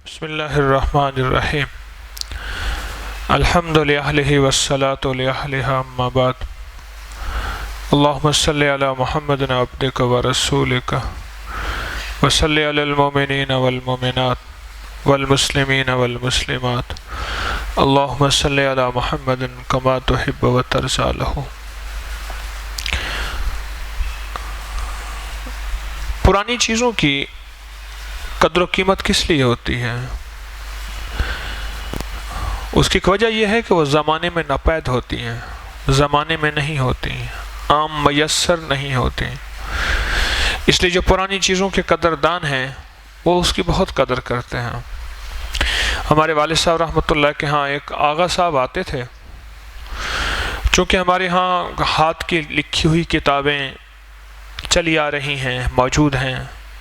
بسم اللہ الرحمن الرحیم الحمد للہ والصلاة لأہلہا اما بعد اللہم صلی علی محمد عبدک ورسولک وصلی علی المؤمنین والمؤمنات والمسلمین والمسلمات اللہم صلی علی محمد کما تحب وترضی لہ۔ پرانی چیزوں کی قدر و قیمت کس لیے ہوتی ہے؟ اس کی وجہ یہ ہے کہ وہ زمانے میں ناپید ہوتی ہیں، زمانے میں نہیں ہوتی، عام میسر نہیں ہوتی۔ اس لیے جو پرانی چیزوں کے قدردان ہیں وہ اس کی بہت قدر کرتے ہیں۔ ہمارے والد صاحب رحمۃ اللہ کے ہاں ایک آغا صاحب آتے تھے۔ چونکہ ہمارے ہاں ہاتھ کی لکھی ہوئی کتابیں چلی آ رہی ہیں، موجود ہیں،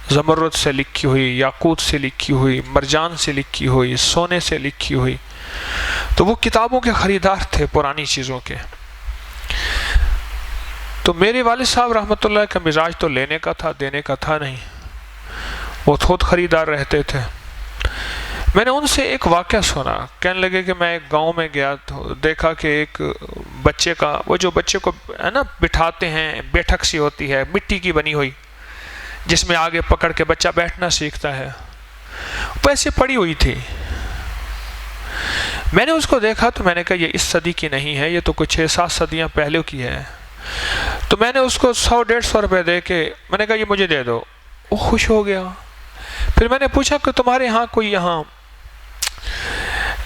زمرد سے لکھی ہوئی، یاقوت سے لکھی ہوئی، مرجان سے لکھی ہوئی، سونے سے لکھی ہوئی، تو وہ کتابوں کے خریدار تھے پرانی چیزوں کے۔ تو میرے والد صاحب رحمۃ اللہ کا مزاج تو لینے کا تھا، دینے کا تھا نہیں، وہ خود خریدار رہتے تھے۔ میں نے ان سے ایک واقعہ سنا، کہنے لگے کہ میں ایک گاؤں میں گیا تو دیکھا کہ ایک بچے کا، وہ جو بچے کو ہے نا بٹھاتے ہیں، بیٹھک سی ہوتی ہے مٹی کی بنی ہوئی، جس میں آگے پکڑ کے بچہ بیٹھنا سیکھتا ہے، ویسے پڑی ہوئی تھی۔ میں نے اس کو دیکھا تو میں نے کہا یہ اس صدی کی نہیں ہے، یہ تو کچھ 6-7 صدیاں پہلے کی ہے۔ تو میں نے اس کو 100-150 روپے دے کے میں نے کہا یہ مجھے دے دو۔ وہ خوش ہو گیا۔ پھر میں نے پوچھا کہ تمہارے ہاں کوئی یہاں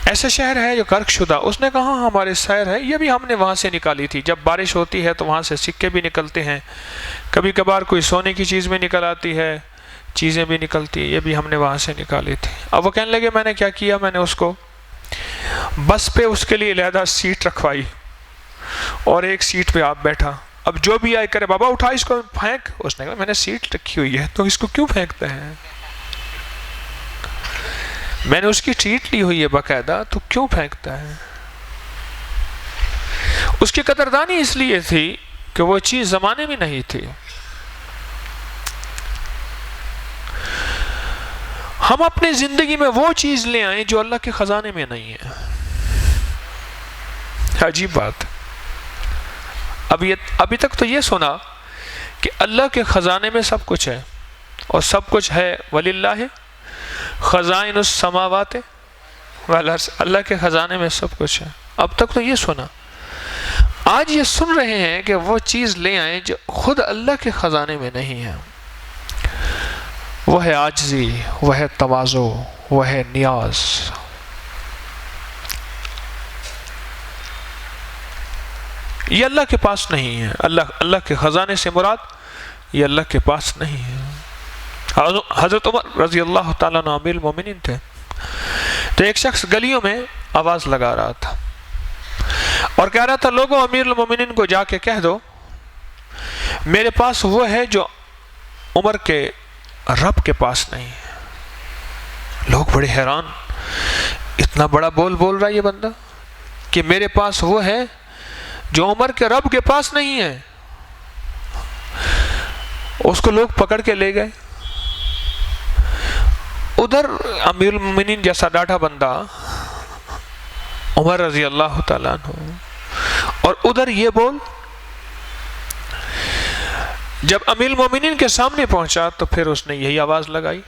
ایسا شہر ہے جو غرق شدہ؟ اس نے کہا ہمارے شہر ہے، یہ بھی ہم نے وہاں سے نکالی تھی۔ جب بارش ہوتی ہے تو وہاں سے سکے بھی نکلتے ہیں، کبھی کبھار کوئی سونے کی چیز بھی نکل آتی ہے، چیزیں بھی نکلتی ہیں، یہ بھی ہم نے وہاں سے نکالی تھی۔ اب وہ کہنے لگے میں نے کیا کیا، میں نے اس کو بس پہ اس کے لیے علیحدہ سیٹ رکھوائی اور ایک سیٹ پہ آپ بیٹھا، اب جو بھی آئے کرے بابا اٹھا اس کو پھینک۔ اس نے کہا میں نے سیٹ رکھی ہوئی ہے تو اس کو کیوں پھینکتا ہے؟ میں نے اس کی ٹریٹ لی ہوئی ہے باقاعدہ، تو کیوں پھینکتا ہے؟ اس کی قدردانی اس لیے تھی کہ وہ چیز زمانے میں نہیں تھی۔ ہم اپنی زندگی میں وہ چیز لے آئیں جو اللہ کے خزانے میں نہیں ہے۔ عجیب بات۔ ابھی تک تو یہ سنا کہ اللہ کے خزانے میں سب کچھ ہے، اور سب کچھ ہے وَلِلَّهِ خزائن السماوات والارض، اللہ کے خزانے میں سب کچھ ہے۔ اب تک تو یہ سنا، آج یہ سن رہے ہیں کہ وہ چیز لے آئیں جو خود اللہ کے خزانے میں نہیں ہے۔ وہ ہے عاجزی، وہ ہے تواضع، وہ ہے نیاز۔ یہ اللہ کے پاس نہیں ہے۔ اللہ کے خزانے سے مراد یہ اللہ کے پاس نہیں ہے۔ حضرت عمر رضی اللہ تعالیٰ عنہ امیر المومنین تھے، تو ایک شخص گلیوں میں آواز لگا رہا تھا اور کہہ رہا تھا لوگوں امیر المومنین کو جا کے کہہ دو میرے پاس وہ ہے جو عمر کے رب کے پاس نہیں ہے۔ لوگ بڑے حیران، اتنا بڑا بول رہا ہے یہ بندہ کہ میرے پاس وہ ہے جو عمر کے رب کے پاس نہیں ہے۔ اس کو لوگ پکڑ کے لے گئے۔ ادھر امیر المومنین جیسا ڈاٹا بندہ عمر رضی اللہ تعالیٰ عنہ، اور ادھر یہ بول۔ جب امیر المومنین کے سامنے پہنچا تو پھر اس نے یہی آواز لگائی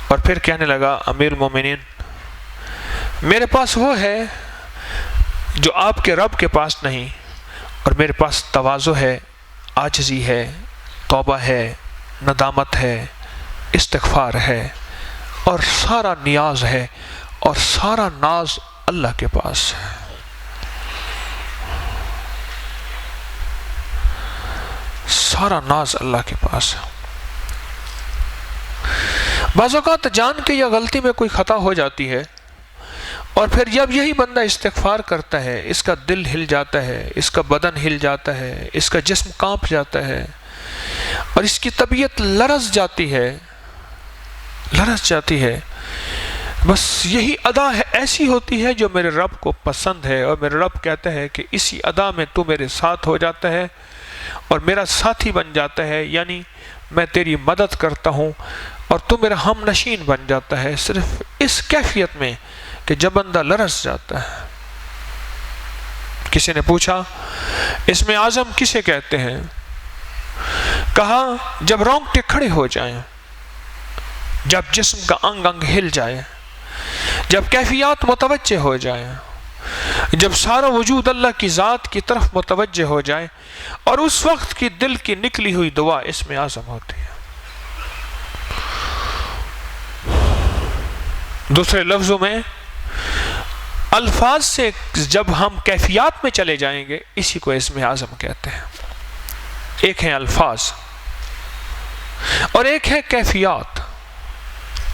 اور پھر کہنے لگا امیر المومنین میرے پاس وہ ہے جو آپ کے رب کے پاس نہیں، اور میرے پاس تواضع ہے، عاجزی ہے، توبہ ہے، ندامت ہے، استغفار ہے، اور سارا نیاز ہے، اور سارا ناز اللہ کے پاس ہے۔ سارا ناز اللہ کے پاس ہے۔ بعض اوقات جان کے یا غلطی میں کوئی خطا ہو جاتی ہے، اور پھر جب یہی بندہ استغفار کرتا ہے اس کا دل ہل جاتا ہے، اس کا بدن ہل جاتا ہے، اس کا جسم کانپ جاتا ہے، اور اس کی طبیعت لرز جاتی ہے۔ بس یہی ادا ہے، ایسی ہوتی ہے جو میرے رب کو پسند ہے، اور میرے رب کہتا ہے کہ اسی ادا میں تو میرے ساتھ ہو جاتا ہے اور میرا ساتھی بن جاتا ہے، یعنی میں تیری مدد کرتا ہوں اور تو میرا ہم نشین بن جاتا ہے، صرف اس کیفیت میں کہ جب بندہ لرز جاتا ہے۔ کسی نے پوچھا اسم اعظم کسے کہتے ہیں؟ کہا جب رونگٹے کھڑے ہو جائیں، جب جسم کا انگ انگ ہل جائے، جب کیفیات متوجہ ہو جائیں، جب سارا وجود اللہ کی ذات کی طرف متوجہ ہو جائے، اور اس وقت کی دل کی نکلی ہوئی دعا اسم اعظم ہوتی ہے۔ دوسرے لفظوں میں الفاظ سے جب ہم کیفیات میں چلے جائیں گے، اسی کو اسم اعظم کہتے ہیں۔ ایک ہے الفاظ اور ایک ہے کیفیات،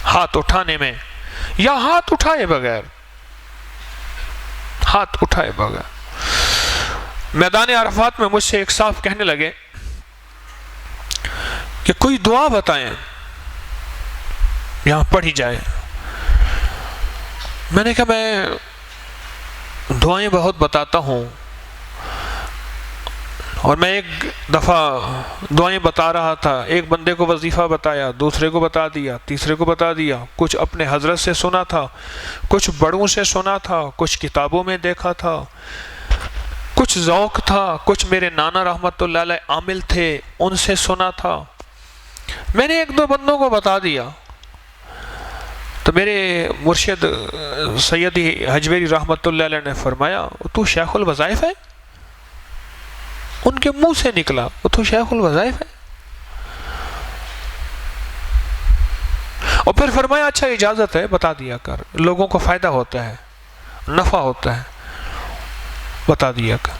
ہاتھ اٹھانے میں یا ہاتھ اٹھائے بغیر، ہاتھ اٹھائے بغیر۔ میدان عرفات میں مجھ سے ایک صاحب کہنے لگے کہ کوئی دعا بتائیں یہاں پڑھی جائے۔ میں نے کہا میں دعائیں بہت بتاتا ہوں، اور میں ایک دفعہ دعائیں بتا رہا تھا، ایک بندے کو وظیفہ بتایا، دوسرے کو بتا دیا، تیسرے کو بتا دیا، کچھ اپنے حضرت سے سنا تھا، کچھ بڑوں سے سنا تھا، کچھ کتابوں میں دیکھا تھا، کچھ ذوق تھا، کچھ میرے نانا رحمت اللہ علیہ عامل تھے ان سے سنا تھا۔ میں نے ایک دو بندوں کو بتا دیا تو میرے مرشد سیدی حجویری رحمت اللہ علیہ نے فرمایا تو شیخ الوظائف ہے؟ ان کے منہ سے نکلا تو شیخ الوظائف ہے؟ اور پھر فرمایا اچھا اجازت ہے بتا دیا کر، لوگوں کو فائدہ ہوتا ہے، نفع ہوتا ہے، بتا دیا کر۔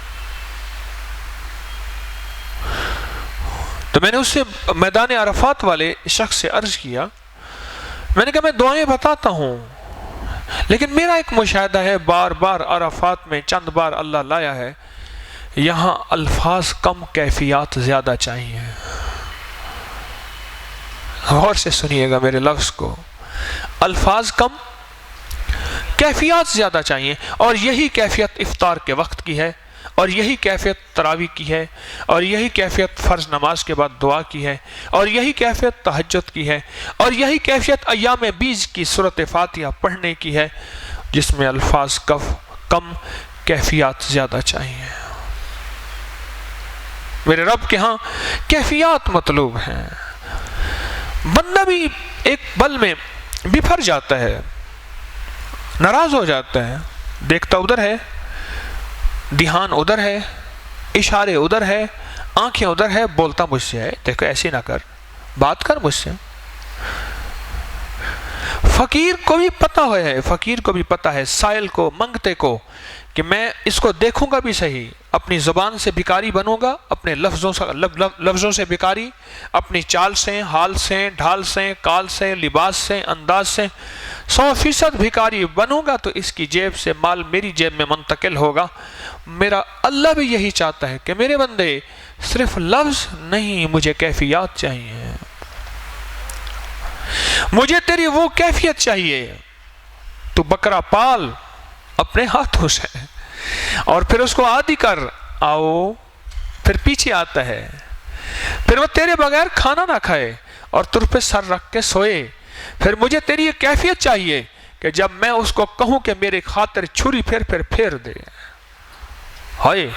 تو میں نے اس سے میدان عرفات والے شخص سے عرض کیا، میں نے کہا میں دعائیں بتاتا ہوں، لیکن میرا ایک مشاہدہ ہے، بار بار عرفات میں چند بار اللہ لایا ہے، یہاں الفاظ کم کیفیات زیادہ چاہیے۔ غور سے سنیے گا میرے لفظ کو، الفاظ کم کیفیات زیادہ چاہیے، اور یہی کیفیت افطار کے وقت کی ہے، اور یہی کیفیت تراویح کی ہے، اور یہی کیفیت فرض نماز کے بعد دعا کی ہے، اور یہی کیفیت تہجد کی ہے، اور یہی کیفیت ایام بیج کی سورۃ فاتحہ پڑھنے کی ہے، جس میں الفاظ کم کیفیات زیادہ چاہیے۔ میرے رب کے ہاں کیفیات مطلوب ہیں۔ بندہ بھی ایک پل میں بفر جاتا ہے، ناراض ہو جاتا ہے، دیکھتا ادھر ہے، دھیان ادھر ہے، اشارے ادھر ہے، آنکھیں ادھر ہے، بولتا مجھ سے ہے، دیکھو ایسے نہ کر، بات کر مجھ سے۔ فقیر کو بھی پتہ ہے، فقیر کو بھی پتہ ہے، سائل کو، منگتے کو، کہ میں اس کو دیکھوں گا بھی صحیح، اپنی زبان سے بھکاری بنوں گا، اپنے لفظوں سے بھکاری، اپنی چال سے، حال سے، ڈھال سے، کال سے، لباس سے، انداز سے 100% بھکاری بنوں گا، تو اس کی جیب سے مال میری جیب میں منتقل ہوگا۔ میرا اللہ بھی یہی چاہتا ہے کہ میرے بندے صرف لفظ نہیں، مجھے کیفیات چاہیے، مجھے تیری وہ کیفیت چاہیے، تو بکرا پال اپنے ہاتھوں سے، اور پھر اس کو عادی کر، آؤ، پھر پیچھے آتا ہے، پھر وہ تیرے بغیر کھانا نہ کھائے اور تر پہ سر رکھ کے سوئے۔ پھر مجھے تیری یہ کیفیت چاہیے کہ جب میں اس کو کہوں کہ میرے خاطر چھری پھیر دے۔ ہائے،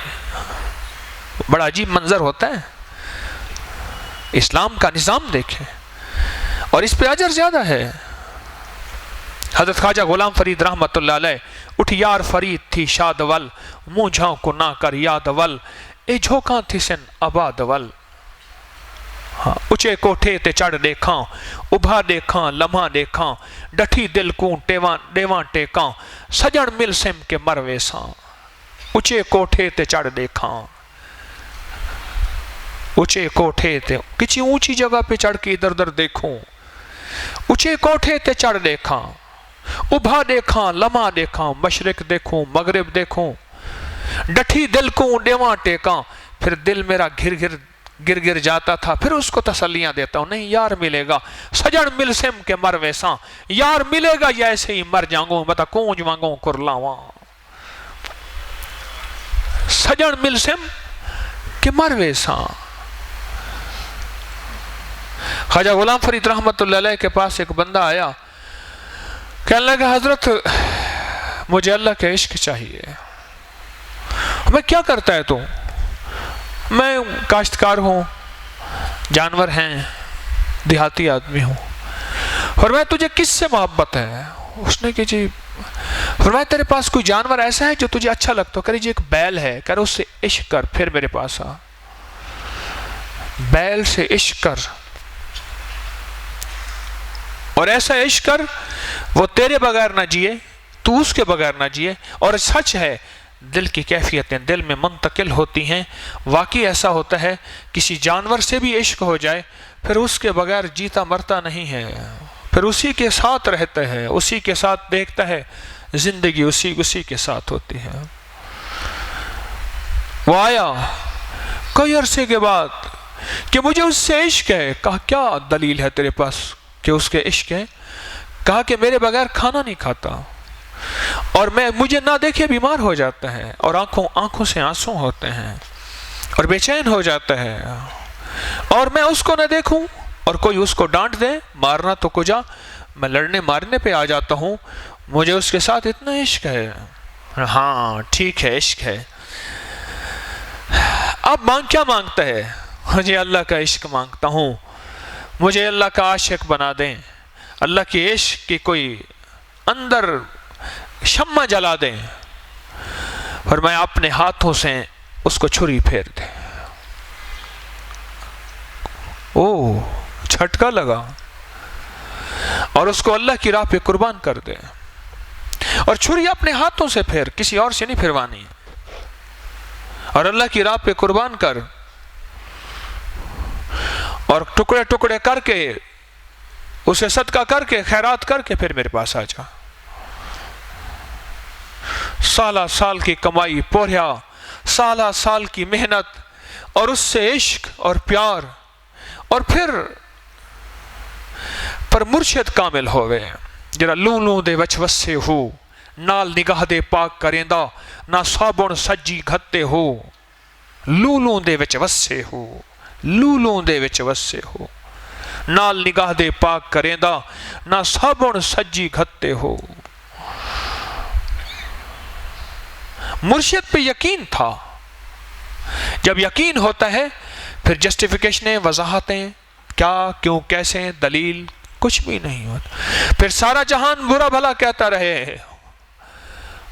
بڑا عجیب منظر ہوتا ہے۔ اسلام کا نظام دیکھیں، اور اس پہ اجر زیادہ ہے۔ حضرت خواجہ غلام فرید رحمت اللہ علیہ، اٹھ یار فرید تھی شاد ول، منہ جھاؤں کو نہ کر یاد ول، اے جھوکاں تھی سن آباد ول۔ اچے کوٹھے تے چڑھ دیکھاں، ابھا دیکھاں، لمحہ دیکھاں، ڈٹھی دل کو ڈیواں ٹیکاں، سجن مل سم کے مروے ساں۔ اچے کوٹھے تے چڑھ دیکھاں، اچے کوٹھے تے، کسی اونچی جگہ پہ چڑھ کے ادھر ادھر دیکھوں، اچے کوٹھے تے چڑھ دیکھاں، ابھا دیکھاں، لمحہ دیکھاں، مشرق دیکھوں، مغرب دیکھوں، ڈٹھی دل کو ڈیواں ٹیکاں۔ پھر دل میرا گر جاتا تھا، پھر اس کو تسلیاں دیتا ہوں، نہیں یار ملے گا، سجن مل سم کے مر ویساں، یار ملے گا یا ایسے ہی مر جاؤں، بتا کونج مانگوں کرلاواں۔ سجن مل سم کہ مر ویساں۔ خواجہ غلام فرید رحمۃ اللہ علیہ کے پاس ایک بندہ آیا، کہنے لگا حضرت مجھے اللہ کا عشق چاہیے۔ میں کیا کرتا ہے تو؟ میں کاشتکار ہوں، جانور ہیں، دیہاتی آدمی ہوں۔ اور میں تجھے کس سے محبت ہے؟ اس نے کہ جی، فرمایا تیرے پاس کوئی جانور ایسا ہے جو تجھے اچھا لگتا ہو؟ کہہ رہی جی ایک بیل ہے۔ کہہ رہے اس سے عشق کر، پھر میرے پاس آ، بیل سے عشق کر، اور ایسا عشق کر وہ تیرے بغیر نہ جیے، تو اس کے بغیر نہ جیے۔ اور سچ ہے دل کی کیفیتیں دل میں منتقل ہوتی ہیں، واقعی ایسا ہوتا ہے کسی جانور سے بھی عشق ہو جائے پھر اس کے بغیر جیتا مرتا نہیں ہے، پھر اسی کے ساتھ رہتا ہے، اسی کے ساتھ دیکھتا ہے، زندگی اسی کے ساتھ ہوتی ہے۔ وہ آیا کئی عرصے کے بعد کہ مجھے اس سے عشق ہے۔ کہا کیا دلیل ہے تیرے پاس کہ اس کے عشق ہے؟ کہا کہ میرے بغیر کھانا نہیں کھاتا، اور مجھے نہ دیکھے بیمار ہو جاتا ہے، اور آنکھوں سے آنسو ہوتے ہیں، اور بے چین ہو جاتا ہے، اور میں اس کو نہ دیکھوں اور کوئی اس کو ڈانٹ دے، مارنا تو کجا، میں لڑنے مارنے پہ آ جاتا ہوں، مجھے اس کے ساتھ اتنا عشق ہے۔ ہاں ٹھیک ہے، عشق ہے، اب کیا مانگتا ہے؟ مجھے اللہ کا عشق مانگتا ہوں، مجھے اللہ کا عاشق بنا دیں، اللہ کی عشق کی کوئی اندر شمع جلا دیں، اور میں اپنے ہاتھوں سے اس کو چھری پھیر دیں۔ او جھٹکا لگا، اور اس کو اللہ کی راہ پہ قربان کر دے، اور چھری اپنے ہاتھوں سے پھیر، کسی اور سے نہیں پھروانی، اور اللہ کی راہ پہ قربان کر، اور ٹکڑے ٹکڑے کر کے اسے صدقہ کر کے خیرات کر کے پھر میرے پاس آ جا۔ سالہ سال کی کمائی پوریا، سالہ سال کی محنت، اور اس سے عشق اور پیار، اور پھر پر مرشد کامل ہوئے جرا لوں دے وچ وسے ہو، نال نگاہ دے پاک کریندا، نہ صابن سجی گھتے ہو، لوں دے وچ وسے ہو، لوں دے وچ وسے ہو، نال نگاہ دے پاک کریندا، نہ صابن سجی گھتے ہو۔ مرشد پہ یقین تھا، جب یقین ہوتا ہے پھر جسٹیفیکیشنیں، وضاحتیں، کیا کیوں کیسے، دلیل کچھ بھی نہیں ہوتا۔ پھر سارا جہان برا بھلا کہتا رہے،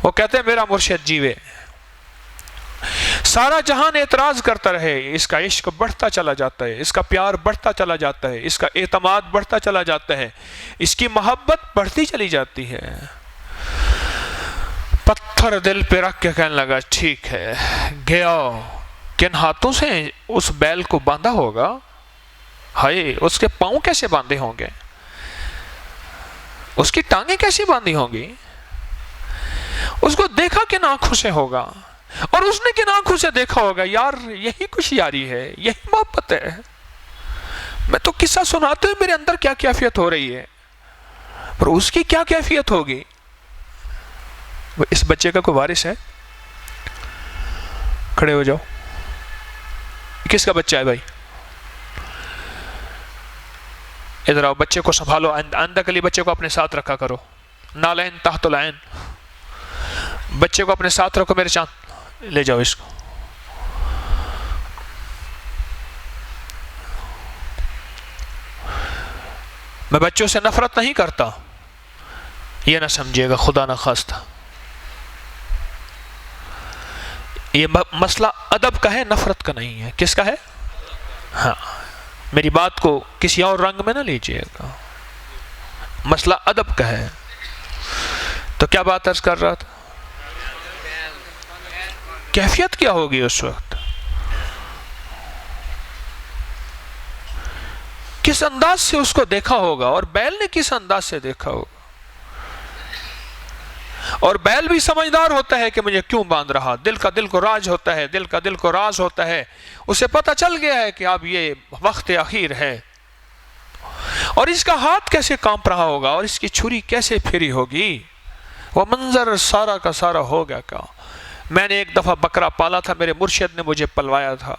وہ کہتے ہیں میرا مرشد جیوے، سارا جہان اعتراض کرتا رہے، اس کا عشق بڑھتا چلا جاتا ہے، اس کا پیار بڑھتا چلا جاتا ہے، اس کا اعتماد بڑھتا چلا جاتا ہے، اس کی محبت بڑھتی چلی جاتی ہے۔ پتھر دل پہ رکھ کے کہنے لگا ٹھیک ہے، گیا، کن ہاتھوں سے اس بیل کو باندھا ہوگا، ہائے اس کے پاؤں کیسے باندھے ہوں گے، اس کی ٹانگیں کیسی باندھی ہوں گی، اس کو دیکھا کن آنکھوں سے ہوگا، اور اس نے کن آنکھوں سے دیکھا ہوگا، یار یہی کچھ یاری ہے، یہی محبت ہے۔ میں تو قصہ سناتے ہوئے میرے اندر کیا کیفیت ہو رہی ہے، پر اس کی کیا کیفیت ہوگی۔ اس بچے کا کوئی وارث ہے؟ کھڑے ہو جاؤ، کس کا بچہ ہے بھائی؟ ادھر آؤ، بچے کو سنبھالو، آئندہ کے لیے بچے کو اپنے ساتھ رکھا کرو، نالین تحت العین، بچے کو اپنے ساتھ رکھو، میرے چاند لے جاؤ اس کو۔ میں بچوں سے نفرت نہیں کرتا، یہ نہ سمجھے گا، خدا نہ خواستہ، یہ مسئلہ ادب کا ہے، نفرت کا نہیں ہے۔ کس کا ہے؟ ہاں، میری بات کو کسی اور رنگ میں نہ لیجئے گا، مسئلہ ادب کا ہے۔ تو کیا بات عرض کر رہا تھا؟ کیفیت کیا ہوگی اس وقت، کس انداز سے اس کو دیکھا ہوگا، اور بیل نے کس انداز سے دیکھا ہوگا، اور بیل بھی سمجھدار ہوتا ہے کہ مجھے کیوں باندھ رہا، دل کو راز ہوتا ہے، دل کو راز ہوتا ہے، اسے پتہ چل گیا ہے کہ اب یہ وقت اخیر ہے، اور اس کا ہاتھ کیسے کانپ رہا ہوگا، اور اس کی چھری کیسے پھری ہوگی، وہ منظر سارا کا سارا ہو گیا۔ کا میں نے ایک دفعہ بکرا پالا تھا، میرے مرشد نے مجھے پلوایا تھا،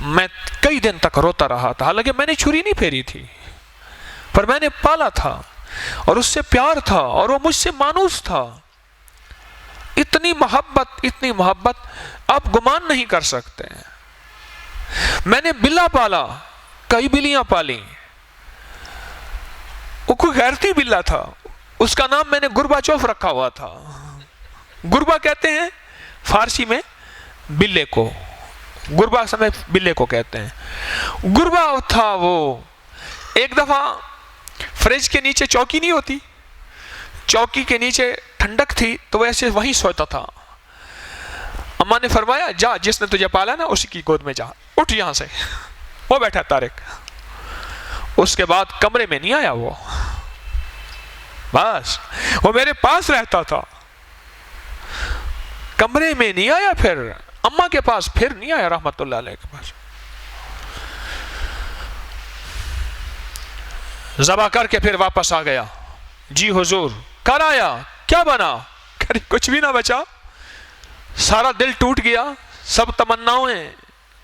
میں کئی دن تک روتا رہا تھا، حالانکہ میں نے چھری نہیں پھیری تھی، پر میں نے پالا تھا اور اس سے پیار تھا اور وہ مجھ سے مانوس تھا. اتنی محبت آپ گمان نہیں کر سکتے. میں نے بلا پالا، کئی بلیاں پالی. وہ کوئی غیرتی بلا تھا، اس کا نام میں نے گربا چوف رکھا ہوا تھا. گربا کہتے ہیں فارسی میں بلے کو، گربا سمجھ بلے کو کہتے ہیں. گربا تھا وہ. ایک دفعہ فریج کے نیچے چوکی نہیں ہوتی، چوکی کے نیچے ٹھنڈک تھی تو وہ ایسے وہیں سوتا تھا. اماں نے فرمایا جا، جس نے تجھے پالا نا اسی کی گود میں جا، اٹھ یہاں سے. وہ بیٹھا طارق. اس کے بعد کمرے میں نہیں آیا وہ، بس وہ میرے پاس رہتا تھا. کمرے میں نہیں آیا، پھر اماں کے پاس پھر نہیں آیا رحمت اللہ علیہ کے پاس. ذبح کر کے پھر واپس آ گیا. جی حضور. کر آیا، کیا بنا؟ کچھ بھی نہ بچا، سارا دل ٹوٹ گیا، سب تمناؤں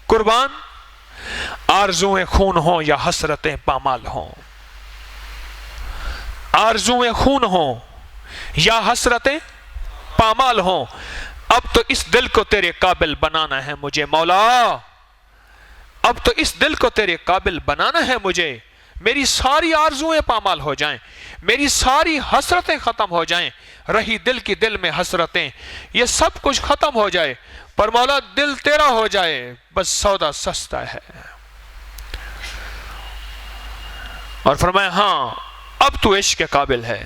قربان. آرزویں خون ہوں یا حسرتیں پامال ہوں، آرزویں خون ہوں یا حسرتیں پامال ہوں، اب تو اس دل کو تیرے قابل بنانا ہے مجھے مولا. اب تو اس دل کو تیرے قابل بنانا ہے مجھے. میری ساری آرزویں پامال ہو جائیں، میری ساری حسرتیں ختم ہو جائیں، رہی دل کی دل میں حسرتیں، یہ سب کچھ ختم ہو جائے، پر مولا دل تیرا ہو جائے، بس سودا سستا ہے. اور فرمایا ہاں اب تو عشق کے قابل ہے،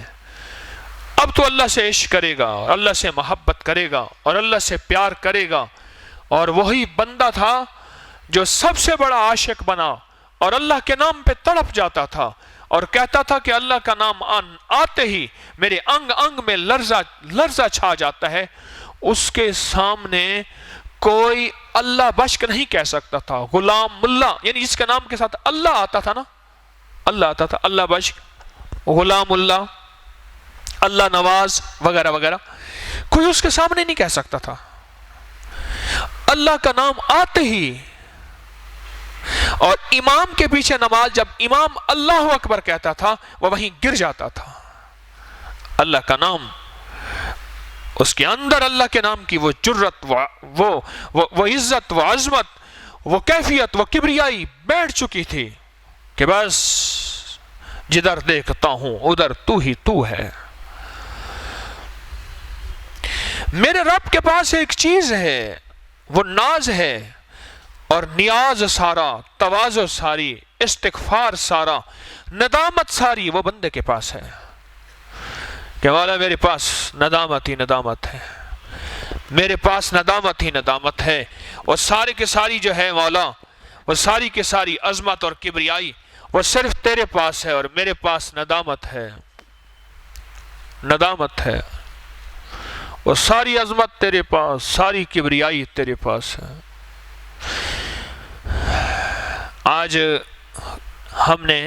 اب تو اللہ سے عشق کرے گا اور اللہ سے محبت کرے گا اور اللہ سے پیار کرے گا. اور وہی بندہ تھا جو سب سے بڑا عاشق بنا اور اللہ کے نام پہ تڑپ جاتا تھا اور کہتا تھا کہ اللہ کا نام آتے ہی میرے انگ انگ میں لرزہ چھا جاتا ہے. اس کے سامنے کوئی اللہ بشک نہیں کہہ سکتا تھا. غلام اللہ، یعنی جس کے نام کے ساتھ اللہ آتا تھا نا، اللہ آتا تھا، اللہ بشک، غلام اللہ، اللہ نواز وغیرہ وغیرہ، کوئی اس کے سامنے نہیں کہہ سکتا تھا. اللہ کا نام آتے ہی، اور امام کے پیچھے نماز جب امام اللہ اکبر کہتا تھا وہ وہیں گر جاتا تھا. اللہ کا نام، اس کے اندر اللہ کے نام کی وہ جرت، وہ عزت، وہ عظمت، وہ کیفیت، وہ کبریائی بیٹھ چکی تھی کہ بس جدھر دیکھتا ہوں ادھر تو ہی تو ہے. میرے رب کے پاس ایک چیز ہے، وہ ناز ہے اور نیاز سارا، تواضع ساری، استغفار سارا، ندامت ساری وہ بندے کے پاس ہے کہ مولا میرے پاس ندامت ہی ندامت ہے، میرے پاس ندامت ہی ندامت ہے. اور سارے کے ساری جو ہے مولا، وہ ساری کے ساری عظمت اور کبریائی وہ صرف تیرے پاس ہے، اور میرے پاس ندامت ہے، ندامت ہے. وہ ساری عظمت تیرے پاس، ساری کبریائی تیرے پاس ہے. آج ہم نے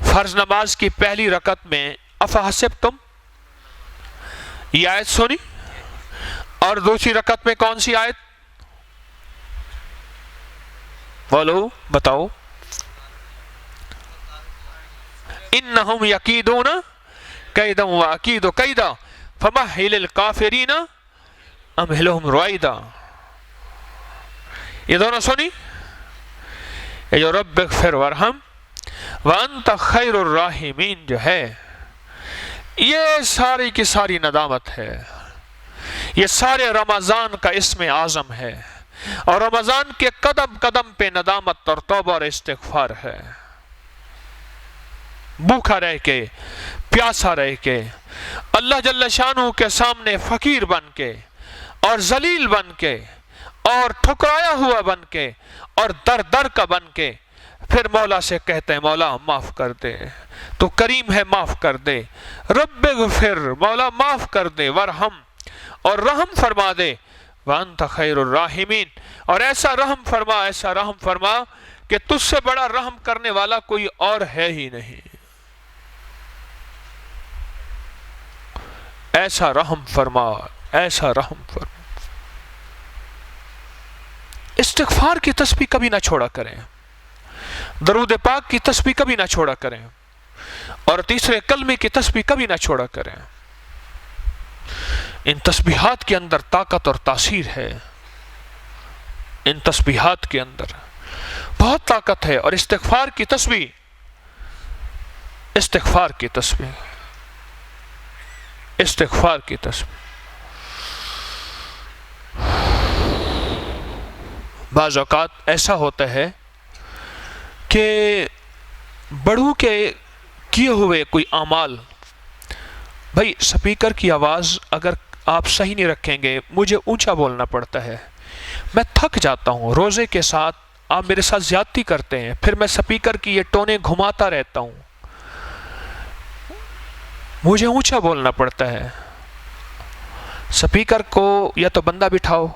فرض نماز کی پہلی رکعت میں افحسبتم یہ آیت سنی، اور دوسری رکعت میں کون سی آیت بولو بتاؤ؟ انہم یکیدون کیدا واکید کیدا فمہل الکافرین امہلہم رویدا. یہ دونوں سنی، یہ جو رب اغفر ورحم وانت خیر الراحمین جو ہے، یہ ساری کی ساری ندامت ہے. یہ سارے رمضان کا اسم اعظم ہے، اور رمضان کے قدم قدم پہ ندامت اور توبہ اور استغفار ہے. بھوکا رہ کے، پیاسا رہ کے، اللہ جل شانہ کے سامنے فقیر بن کے اور ذلیل بن کے اور ٹھکرایا ہوا بن کے اور در در کا بن کے، پھر مولا سے کہتے ہیں مولا معاف کر دے، تو کریم ہے معاف کر دے. رب اغفر، مولا معاف کر دے، ورحم اور رحم فرما دے، وانت خیر الراحمین، اور ایسا رحم فرما، ایسا رحم فرما کہ تجھ سے بڑا رحم کرنے والا کوئی اور ہے ہی نہیں. ایسا رحم فرما، ایسا رحم فرما. استغفار کی تسبیح کبھی نہ چھوڑا کریں، درود پاک کی تسبیح کبھی نہ چھوڑا کریں، اور تیسرے کلمے کی تسبیح کبھی نہ چھوڑا کریں۔ ان تسبیحات کے اندر طاقت اور تاثیر ہے، ان تسبیحات کے اندر بہت طاقت ہے۔ اور استغفار کی تسبیح، استغفار کی تسبیح، استغفار کی تسبیح، بعض اوقات ایسا ہوتا ہے کہ بڑوں کے کیے ہوئے کوئی اعمال، بھائی سپیکر کی آواز اگر آپ صحیح نہیں رکھیں گے، مجھے اونچا بولنا پڑتا ہے، میں تھک جاتا ہوں، روزے کے ساتھ آپ میرے ساتھ زیادتی کرتے ہیں، پھر میں سپیکر کی یہ ٹونیں گھماتا رہتا ہوں، مجھے اونچا بولنا پڑتا ہے۔ سپیکر کو یا تو بندہ بٹھاؤ،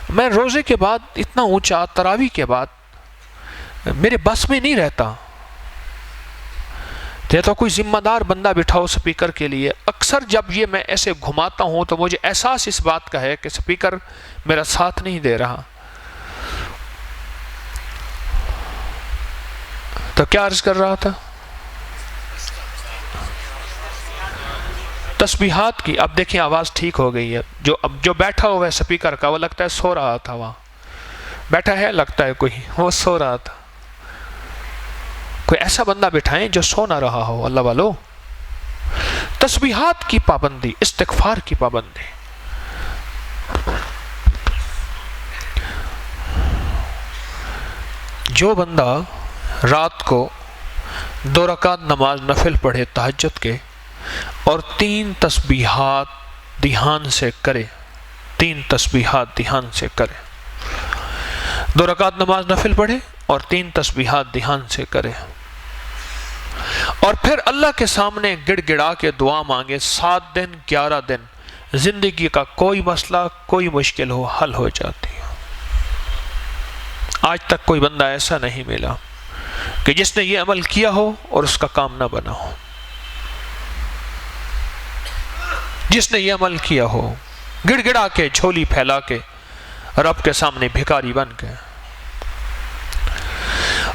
میں روزے کے بعد اتنا اونچا، تراویح کے بعد میرے بس میں نہیں رہتا، تو کوئی ذمہ دار بندہ بٹھاؤ سپیکر کے لیے۔ اکثر جب یہ میں ایسے گھماتا ہوں تو مجھے احساس اس بات کا ہے کہ سپیکر میرا ساتھ نہیں دے رہا۔ تو کیا عرض کر رہا تھا؟ تسبیحات کی۔ اب دیکھیں آواز ٹھیک ہو گئی ہے۔ جو بیٹھا ہوا ہے سپیکر کا، وہ لگتا ہے سو رہا تھا، وہاں بیٹھا ہے لگتا ہے کوئی، وہ سو رہا تھا۔ کوئی ایسا بندہ بٹھائیں جو سو نہ رہا ہو۔ اللہ والو، تسبیحات کی پابندی، استغفار کی پابندی۔ جو بندہ رات کو 2 رکعت نماز نفل پڑھے تہجد کے، اور 3 تسبیحات دھیان سے کرے، 3 تسبیحات دھیان سے کرے، 2 رکعت نماز نفل پڑھے اور 3 تسبیحات دھیان سے کرے، اور پھر اللہ کے سامنے گڑ گڑا کے دعا مانگے، 7 دن 11 دن زندگی کا کوئی مسئلہ، کوئی مشکل ہو، حل ہو جاتی ہے۔ آج تک کوئی بندہ ایسا نہیں ملا کہ جس نے یہ عمل کیا ہو اور اس کا کام نہ بنا ہو، جس نے یہ عمل کیا ہو، گڑ گڑا کے، جھولی پھیلا کے، رب کے سامنے بھکاری بن کے۔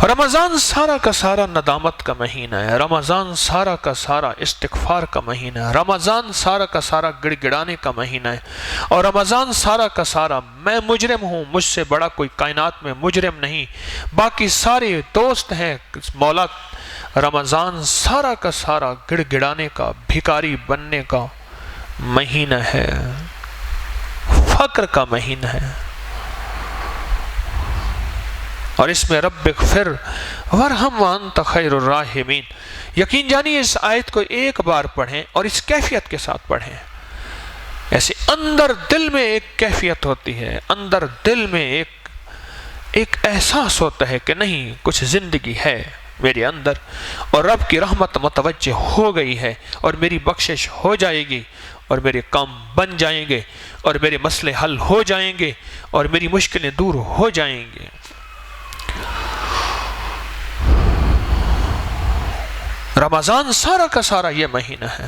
رمضان سارا کا سارا ندامت کا مہینہ ہے، رمضان سارا کا سارا استغفار کا مہینہ ہے، رمضان سارا کا سارا گڑ گڑانے کا مہینہ ہے، اور رمضان سارا کا سارا میں مجرم ہوں، مجھ سے بڑا کوئی کائنات میں مجرم نہیں، باقی سارے دوست ہیں مولا۔ رمضان سارا کا سارا گڑ گڑانے کا، بھکاری بننے کا مہینہ ہے، فقر کا مہینہ ہے، اور اس میں رب اغفر ورحم وانت خیر الراحمین۔ یقین جانیے اس آیت کو ایک بار پڑھیں اور اس کیفیت کے ساتھ پڑھیں، ایسے اندر دل میں ایک کیفیت ہوتی ہے، اندر دل میں ایک احساس ہوتا ہے کہ نہیں، کچھ زندگی ہے میرے اندر، اور رب کی رحمت متوجہ ہو گئی ہے، اور میری بخشش ہو جائے گی، اور میرے کام بن جائیں گے، اور میرے مسئلے حل ہو جائیں گے، اور میری مشکلیں دور ہو جائیں گے۔ رمضان سارا کا سارا یہ مہینہ ہے،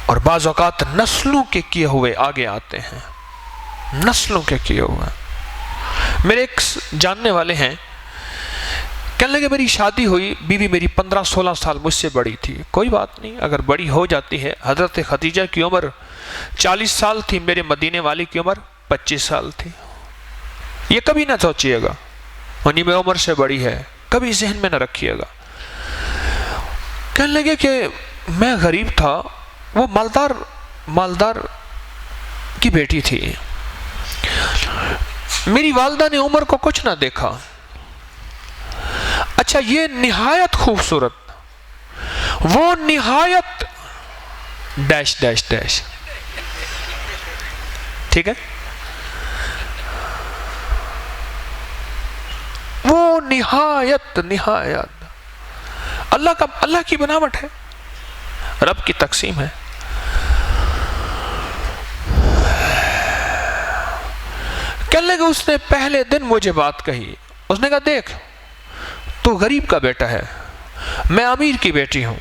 اور بعض اوقات نسلوں کے کیے ہوئے آگے آتے ہیں، نسلوں کے کیے ہوئے۔ میرے ایک جاننے والے ہیں، کہنے لگے میری شادی ہوئی، بیوی میری 15-16 سال مجھ سے بڑی تھی، کوئی بات نہیں، اگر بڑی ہو جاتی ہے۔ حضرت خدیجہ کی عمر 40 سال تھی، میرے مدینے والی کی عمر 25 سال تھی۔ یہ کبھی نہ سوچیے گا منی میں عمر سے بڑی ہے، کبھی ذہن میں نہ رکھیے گا۔ کہنے لگے کہ میں غریب تھا، وہ مالدار کی بیٹی تھی، میری والدہ نے عمر کو کچھ نہ دیکھا۔ اچھا، یہ نہایت خوبصورت، وہ نہایت ڈیش ڈیش ڈیش، ٹھیک ہے، وہ نہایت اللہ کی بناوٹ ہے، رب کی تقسیم ہے۔ کہنے لگے اس نے پہلے دن مجھے بات کہی، اس نے کہا دیکھ تو غریب کا بیٹا ہے، میں امیر کی بیٹی ہوں،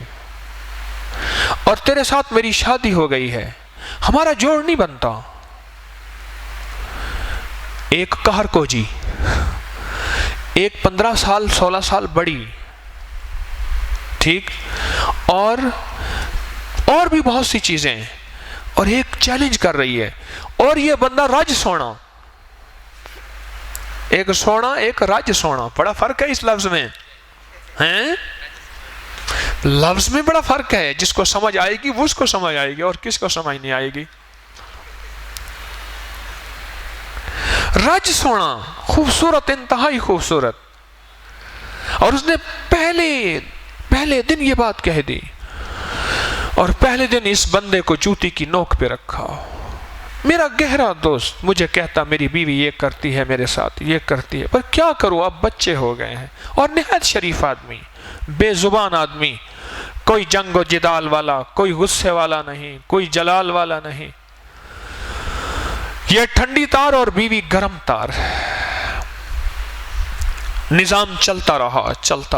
اور تیرے ساتھ میری شادی ہو گئی ہے، ہمارا جوڑ نہیں بنتا، ایک قہر کو جی، ایک 15 سال 16 سال بڑی، ٹھیک، اور بھی بہت سی چیزیں ہیں، اور ایک چیلنج کر رہی ہے، اور یہ بندہ رج سونا، ایک سونا ایک رج سونا، بڑا فرق ہے اس لفظ میں، ہیں لفظ میں بڑا فرق ہے، جس کو سمجھ آئے گی وہ اس کو سمجھ آئے گی، اور کس کو سمجھ نہیں آئے گی۔ رج سونا خوبصورت، انتہائی خوبصورت، اور اس نے پہلے دن یہ بات کہہ دی، اور پہلے دن اس بندے کو جوتی کی نوک پہ رکھا۔ میرا گہرا دوست مجھے کہتا میری بیوی یہ کرتی ہے میرے ساتھ، یہ کرتی ہے، پر کیا کروں، اب بچے ہو گئے ہیں، اور نہایت شریف آدمی، بے زبان آدمی، کوئی جنگ و جدال والا، کوئی غصے والا نہیں، کوئی جلال والا نہیں، یہ ٹھنڈی تار اور بیوی گرم تار، نظام چلتا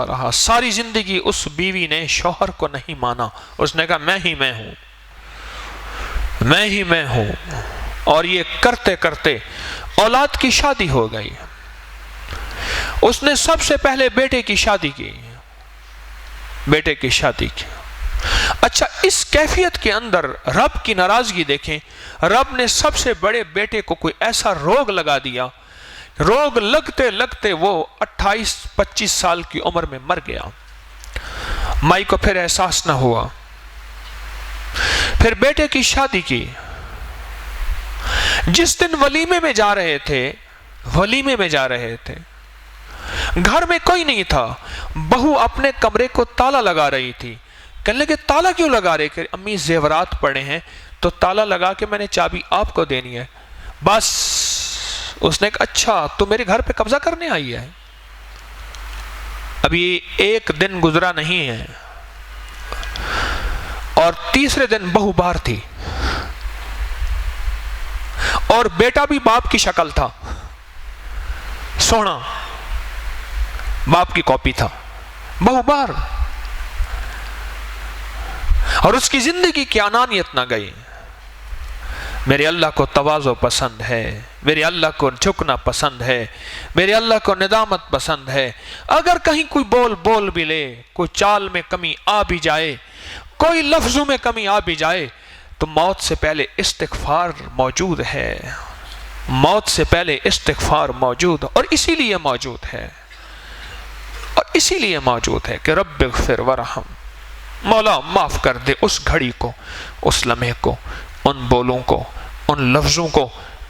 رہا، ساری زندگی اس بیوی نے شوہر کو نہیں مانا، اس نے کہا میں ہی میں ہوں، اور یہ کرتے کرتے اولاد کی شادی ہو گئی۔ اس نے سب سے پہلے بیٹے کی شادی کی۔ اچھا، اس کیفیت کے اندر رب کی ناراضگی دیکھیں، رب نے سب سے بڑے بیٹے کو کوئی ایسا روگ لگا دیا، روگ لگتے لگتے وہ 28-25 سال کی عمر میں مر گیا۔ مائی کو پھر احساس نہ ہوا، پھر بیٹے کی شادی کی۔ جس دن ولیمے میں جا رہے تھے گھر میں کوئی نہیں تھا، بہو اپنے کمرے کو تالا لگا رہی تھی، کہنے لگے تالا کیوں لگا رہے، کہ امی زیورات پڑے ہیں تو تالا لگا کے میں نے چابی آپ کو دینی ہے۔ بس اس نے کہا اچھا تو میرے گھر پہ قبضہ کرنے آئی ہے؟ ابھی ایک دن گزرا نہیں ہے، اور تیسرے دن بہو باہر تھی، اور بیٹا بھی باپ کی شکل تھا، سونا باپ کی کاپی تھا، بہو باہر، اور اس کی زندگی کی انانیت نہ گئی۔ میرے اللہ کو تواضع پسند ہے، میرے اللہ کو جھکنا پسند ہے، میرے اللہ کو ندامت پسند ہے۔ اگر کہیں کوئی بول بھی لے، کوئی چال میں کمی آ بھی جائے، کوئی لفظوں میں کمی آ بھی جائے، تو موت سے پہلے استغفار موجود ہے، موت سے پہلے استغفار موجود، اور اسی لیے موجود ہے کہ رب اغفر ورحم، مولا معاف کر دے اس گھڑی کو، اس لمحے کو، ان بولوں کو، ان لفظوں کو،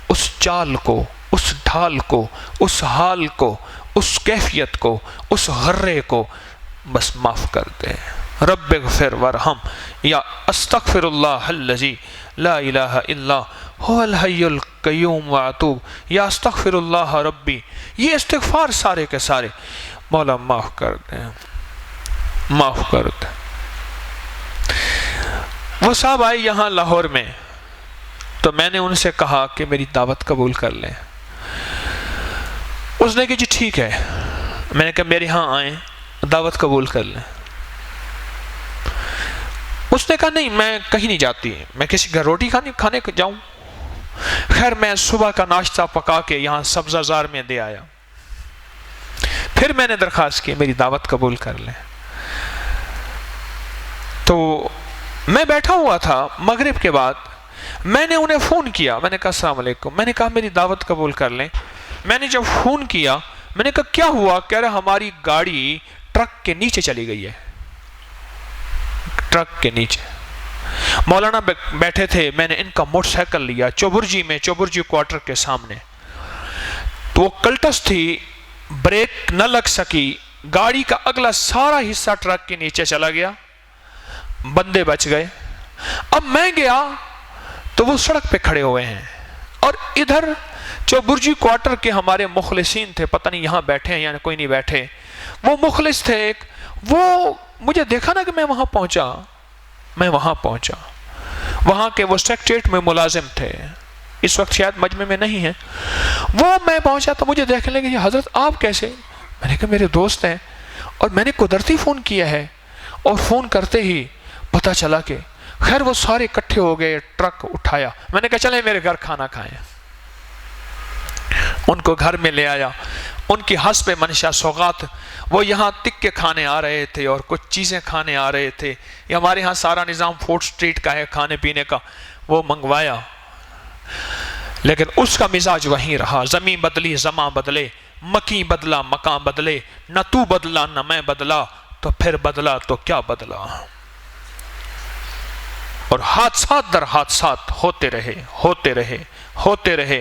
اس چال کو، اس ڈھال کو، اس حال کو، اس کیفیت کو، اس غرے کو، بس معاف کر دے۔ رب اغفر ورحم، یا استغفر اللہ الذی لا الہ الا هو الحی القیوم واتوب، یا استغفر اللہ ربی، یہ استغفار سارے کے سارے، مولا معاف کر دے، معاف کر دے۔ وہ صاحب آئے یہاں لاہور میں، تو میں نے ان سے کہا کہ میری دعوت قبول کر لیں۔ اس نے کہا جی ٹھیک ہے۔ میں نے کہا میرے ہاں آئیں، دعوت قبول کر لیں۔ اس نے کہا نہیں میں کہیں نہیں جاتی، میں کسی گھر روٹی کھانے جاؤں۔ خیر میں صبح کا ناشتہ پکا کے یہاں سبزہ زار میں دے آیا، پھر میں نے درخواست کی میری دعوت قبول کر لیں۔ تو میں بیٹھا ہوا تھا مغرب کے بعد، میں نے انہیں فون کیا، میں نے کہا السلام علیکم، میں نے کہا میری دعوت قبول کر لیں۔ میں نے جب فون کیا، میں نے کہا کیا ہوا؟ کہہ رہا ہماری گاڑی ٹرک کے نیچے چلی گئی ہے، ٹرک کے نیچے۔ مولانا بیٹھے تھے، میں نے ان کا موٹر سائیکل لیا چوبرجی میں، چوبرجی کوارٹر کے سامنے، تو وہ کلٹس تھی، بریک نہ لگ سکی، گاڑی کا اگلا سارا حصہ ٹرک کے نیچے چلا گیا، بندے بچ گئے۔ اب میں گیا تو وہ سڑک پہ کھڑے ہوئے ہیں، اور ادھر چوبرجی کوارٹر کے ہمارے مخلصین تھے، پتہ نہیں یہاں بیٹھے ہیں یا کوئی نہیں بیٹھے، وہ مخلص تھے ایک، وہ مجھے دیکھا نا کہ میں وہاں پہنچا، وہاں کے وہ سیکریٹریٹ میں ملازم تھے، اس وقت شاید مجمع میں نہیں ہیں، وہ میں پہنچا تو مجھے دیکھنے لگے کہ حضرت آپ کیسے؟ میں نے کہا میرے دوست ہیں، اور میں نے قدرتی فون کیا ہے، اور فون کرتے ہی پتہ چلا کہ خیر وہ سارے اکٹھے ہو گئے، ٹرک اٹھایا، میں نے کہا چلیں میرے گھر کھانا کھائیں۔ ان کو گھر میں لے آیا، ان کی حسب منشا سوغات، وہ یہاں تک کے کھانے آ رہے تھے اور کچھ چیزیں کھانے آ رہے تھے، یہ ہمارے ہاں سارا نظام فوڈ سٹریٹ کا ہے کھانے پینے کا، وہ منگوایا، لیکن اس کا مزاج وہیں رہا۔ زمین بدلی زماں بدلے، مکی بدلا مکان بدلے، نہ تو بدلا نہ میں بدلا، تو پھر بدلا تو کیا بدلا۔ اور حادثات در حادثات ہوتے رہے ہوتے رہے ہوتے رہے۔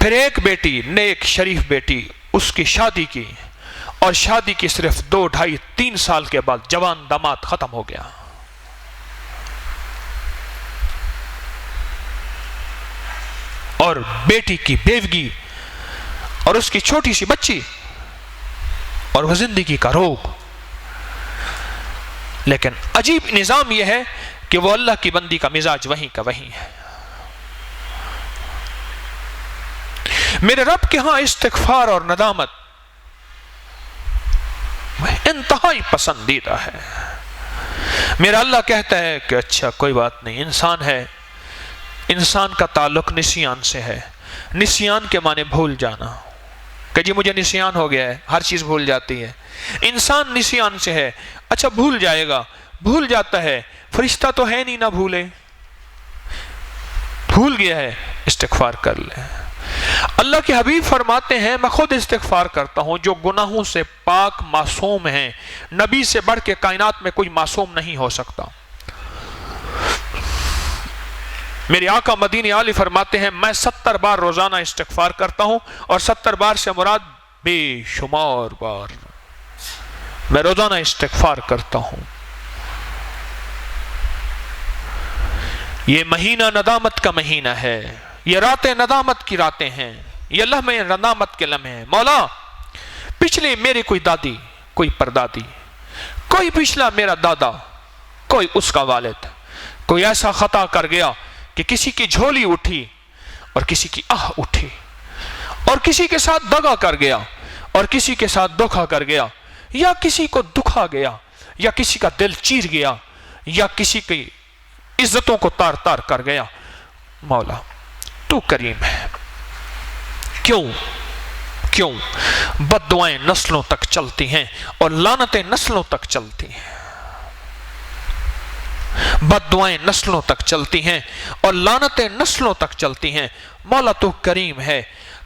پھر ایک بیٹی، نیک شریف بیٹی، اس کی شادی کی، اور شادی کی صرف 2 ڈھائی 3 سال کے بعد جوان داماد ختم ہو گیا۔ اور بیٹی کی بیوگی اور اس کی چھوٹی سی بچی اور وہ زندگی کا روگ۔ لیکن عجیب نظام یہ ہے کہ وہ اللہ کی بندی کا مزاج وہیں کا وہیں ہے۔ میرے رب کے ہاں استغفار اور ندامت انتہائی پسندیدہ ہے۔ میرا اللہ کہتا ہے کہ اچھا کوئی بات نہیں، انسان ہے، انسان کا تعلق نسیان سے ہے۔ نسیان کے معنی بھول جانا، کہ جی مجھے نسیان ہو گیا ہے، ہر چیز بھول جاتی ہے۔ انسان نسیان سے ہے، اچھا بھول جائے گا، بھول جاتا ہے، فرشتہ تو ہے نہیں نہ بھولے، بھول گیا ہے، استغفار کر لے۔ اللہ کے حبیب فرماتے ہیں میں خود استغفار کرتا ہوں، جو گناہوں سے پاک معصوم ہیں، نبی سے بڑھ کے کائنات میں کوئی معصوم نہیں ہو سکتا۔ میرے آقا مدینہ عالی فرماتے ہیں میں 70 بار روزانہ استغفار کرتا ہوں، اور 70 بار سے مراد بے شمار بار میں روزانہ استغفار کرتا ہوں۔ یہ مہینہ ندامت کا مہینہ ہے، یہ راتیں ندامت کی راتیں ہیں، یہ لمحے ندامت کے لمحے ہیں۔ مولا پچھلے میرے کوئی دادی، کوئی پردادی، کوئی پچھلا میرا دادا، کوئی اس کا والد، کوئی ایسا خطا کر گیا کہ کسی کی جھولی اٹھی اور کسی کی آہ اٹھی، اور کسی کے ساتھ دغا کر گیا اور کسی کے ساتھ دھوکا کر گیا، یا کسی کو دکھا گیا، یا کسی کا دل چیر گیا، یا کسی کی عزتوں کو تار تار کر گیا۔ مولا تو کریم ہے، کیوں بد دعائیں نسلوں تک چلتی ہیں اور لعنتیں نسلوں تک چلتی ہیں، بد دعائیں نسلوں تک چلتی ہیں اور لعنتیں نسلوں تک چلتی ہیں۔ مولا تو کریم ہے،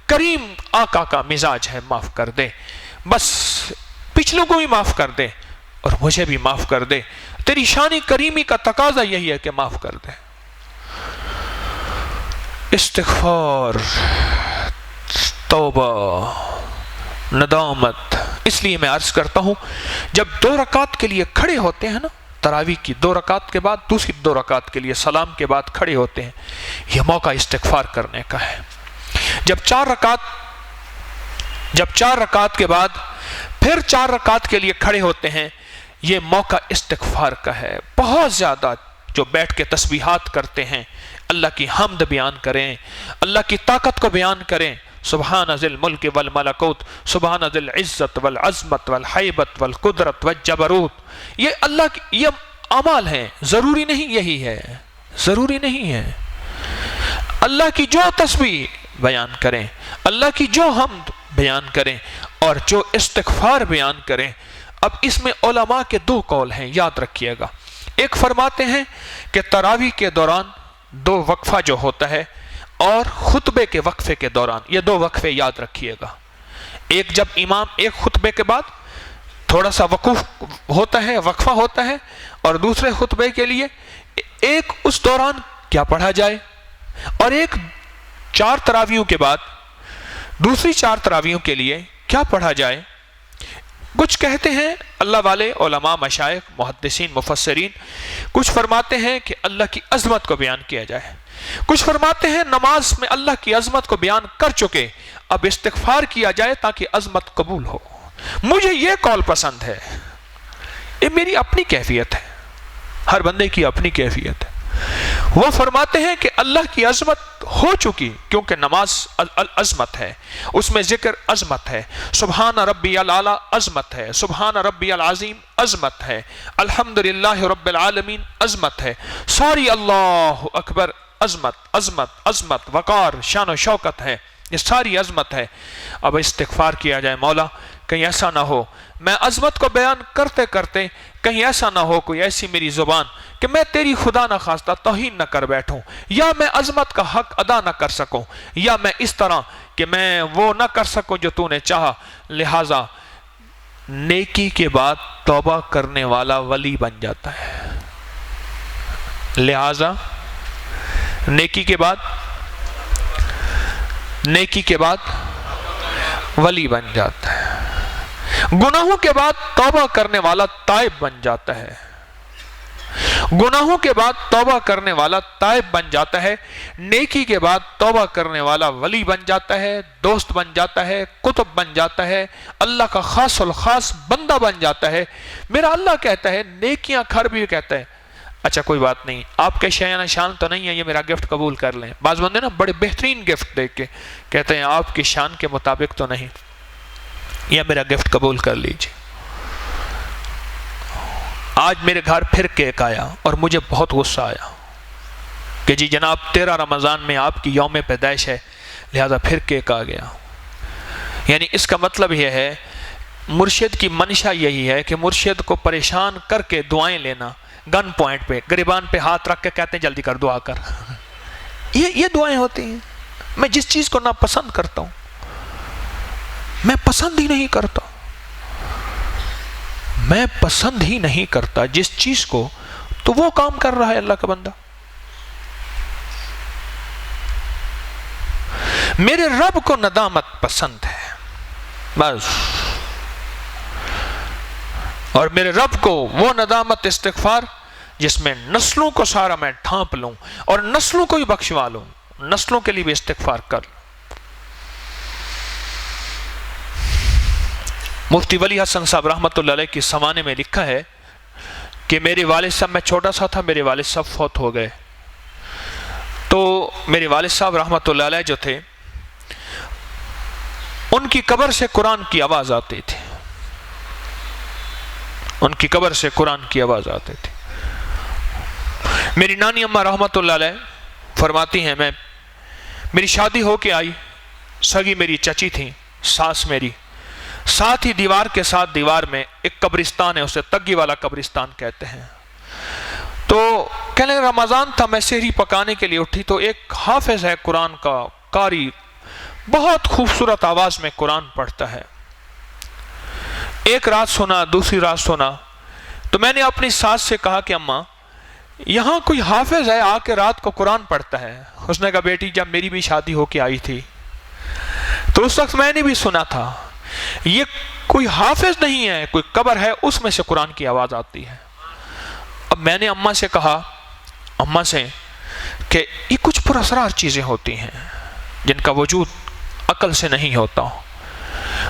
کریم آقا کا مزاج ہے، معاف کر دے، بس پچھلوں کو بھی معاف کر دے اور مجھے بھی معاف کر دے، تیری شان کریمی کا تقاضا یہی ہے کہ معاف کر دے۔ استغفار، توبہ، ندامت۔ اس لیے میں عرض کرتا ہوں جب 2 رکعت کے لیے کھڑے ہوتے ہیں نا، تراویح کی 2 رکعت کے بعد دوسری 2 رکعت کے لیے سلام کے بعد کھڑے ہوتے ہیں، یہ موقع استغفار کرنے کا ہے۔ جب 4 رکعت کے بعد پھر 4 رکعت کے لیے کھڑے ہوتے ہیں، یہ موقع استغفار کا ہے۔ بہت زیادہ جو بیٹھ کے تسبیحات کرتے ہیں، اللہ کی حمد بیان کریں، اللہ کی طاقت کو بیان کریں، سبحان ذی الملک والملکوت، سبحان ذی العزت والعظمت والحیبت والقدرت والجبروت، یہ اللہ کی یہ اعمال ہیں، ضروری نہیں یہی ہے، ضروری نہیں ہے۔ اللہ کی جو تسبیح بیان کریں، اللہ کی جو حمد بیان کریں اور جو استغفار بیان کریں۔ اب اس میں علماء کے 2 قول ہیں، یاد رکھیے گا۔ ایک فرماتے ہیں کہ تراویح کے دوران 2 وقفہ جو ہوتا ہے اور خطبے کے وقفے کے دوران، یہ 2 وقفے یاد رکھیے گا۔ ایک جب امام ایک خطبے کے بعد تھوڑا سا وقوف ہوتا ہے، وقفہ ہوتا ہے، اور دوسرے خطبے کے لیے ایک اس دوران کیا پڑھا جائے، اور ایک 4 تراویحوں کے بعد دوسری 4 تراویحوں کے لیے کیا پڑھا جائے۔ کچھ کہتے ہیں اللہ والے علماء، مشائخ، محدثین، مفسرین، کچھ فرماتے ہیں کہ اللہ کی عظمت کو بیان کیا جائے، کچھ فرماتے ہیں نماز میں اللہ کی عظمت کو بیان کر چکے، اب استغفار کیا جائے تاکہ عظمت قبول ہو۔ مجھے یہ قول پسند ہے، یہ میری اپنی کیفیت ہے، ہر بندے کی اپنی کیفیت ہے۔ وہ فرماتے ہیں کہ اللہ کی عظمت ہو چکی، کیونکہ نماز عظمت ہے، اس میں ذکر عظمت ہے، سبحان ربی العالی عظمت ہے، سبحان ربی العظیم عظمت ہے، الحمدللہ رب العالمین عظمت ہے، ساری اللہ اکبر عظمت عظمت عظمت وقار شان و شوکت ہے۔ یہ ساری عظمت ہے. اب استغفار کیا جائے، مولا کہیں ایسا نہ ہو میں عظمت کو بیان کرتے کرتے کہیں ایسا نہ ہو کوئی ایسی میری زبان کہ میں تیری خدا نہ خواستہ توہین نہ کر بیٹھوں، یا میں عظمت کا حق ادا نہ کر سکوں، یا میں اس طرح کہ میں وہ نہ کر سکوں جو تو نے چاہا. لہٰذا نیکی کے بعد توبہ کرنے والا ولی بن جاتا ہے. لہٰذا نیکی کے بعد ولی بن جاتا ہے. گناہوں کے بعد توبہ کرنے والا تائب بن جاتا ہے. گناہوں کے بعد توبہ کرنے والا تائب بن جاتا ہے. نیکی کے بعد توبہ کرنے والا ولی بن جاتا ہے، دوست بن جاتا ہے، قطب بن جاتا ہے، اللہ کا خاص الخاص بندہ بن جاتا ہے. میرا اللہ کہتا ہے نیکیاں کھر بھی کہتا ہے اچھا کوئی بات نہیں، آپ کے شایانہ شان تو نہیں ہے، یہ میرا گفٹ قبول کر لیں. بعض بندے نا بڑے بہترین گفٹ دے کے کہتے ہیں آپ کی شان کے مطابق تو نہیں، یہ میرا گفٹ قبول کر لیجیے. آج میرے گھر پھر کیک آیا اور مجھے بہت غصہ آیا کہ جی جناب 13 رمضان میں آپ کی یوم پیدائش ہے لہذا پھر کیک آ گیا. یعنی اس کا مطلب یہ ہے مرشد کی منشا یہی ہے کہ مرشد کو پریشان کر کے دعائیں لینا، گن پوائنٹ پہ گریبان پہ ہاتھ رکھ کے کہتے ہیں جلدی کر دعا کر. یہ دعائیں ہوتی ہیں. میں جس چیز کو ناپسند کرتا ہوں میں پسند ہی نہیں کرتا، میں پسند ہی نہیں کرتا جس چیز کو، تو وہ کام کر رہا ہے اللہ کا بندہ. میرے رب کو ندامت پسند ہے بس، اور میرے رب کو وہ ندامت استغفار جس میں نسلوں کو سارا میں ڈھانپ لوں اور نسلوں کو ہی بخشوا لوں، نسلوں کے لیے بھی استغفار کر لوں. مفتی ولی حسن صاحب رحمۃ اللہ علیہ کی سوانے میں لکھا ہے کہ میرے والد صاحب، میں چھوٹا سا تھا میرے والد صاحب فوت ہو گئے، تو میرے والد صاحب رحمۃ اللہ علیہ جو تھے ان کی قبر سے قرآن کی آواز آتی تھی، ان کی قبر سے قرآن کی آواز آتی تھی. میری نانی اماں رحمۃ اللہ علیہ فرماتی ہیں میری شادی ہو کے آئی، سگی میری چچی تھی ساس میری، ساتھ ہی دیوار کے ساتھ دیوار میں ایک قبرستان ہے، اسے تگی والا قبرستان کہتے ہیں. تو کہنے رمضان تھا، میں سحری پکانے کے لیے اٹھی تو ایک حافظ ہے قرآن کا قاری، بہت خوبصورت آواز میں قرآن پڑھتا ہے. ایک رات سنا، دوسری رات سنا، تو میں نے اپنی ساس سے کہا کہ اماں یہاں کوئی حافظ ہے آ کے رات کو قرآن پڑھتا ہے. اس نے کہا بیٹی جب میری بھی شادی ہو کے آئی تھی تو اس وقت میں نے بھی سنا تھا، یہ کوئی حافظ نہیں ہے، کوئی قبر ہے اس میں سے قرآن کی آواز آتی ہے. اب میں نے اماں سے کہا کہ یہ کچھ پراسرار چیزیں ہوتی ہیں جن کا وجود عقل سے نہیں ہوتا.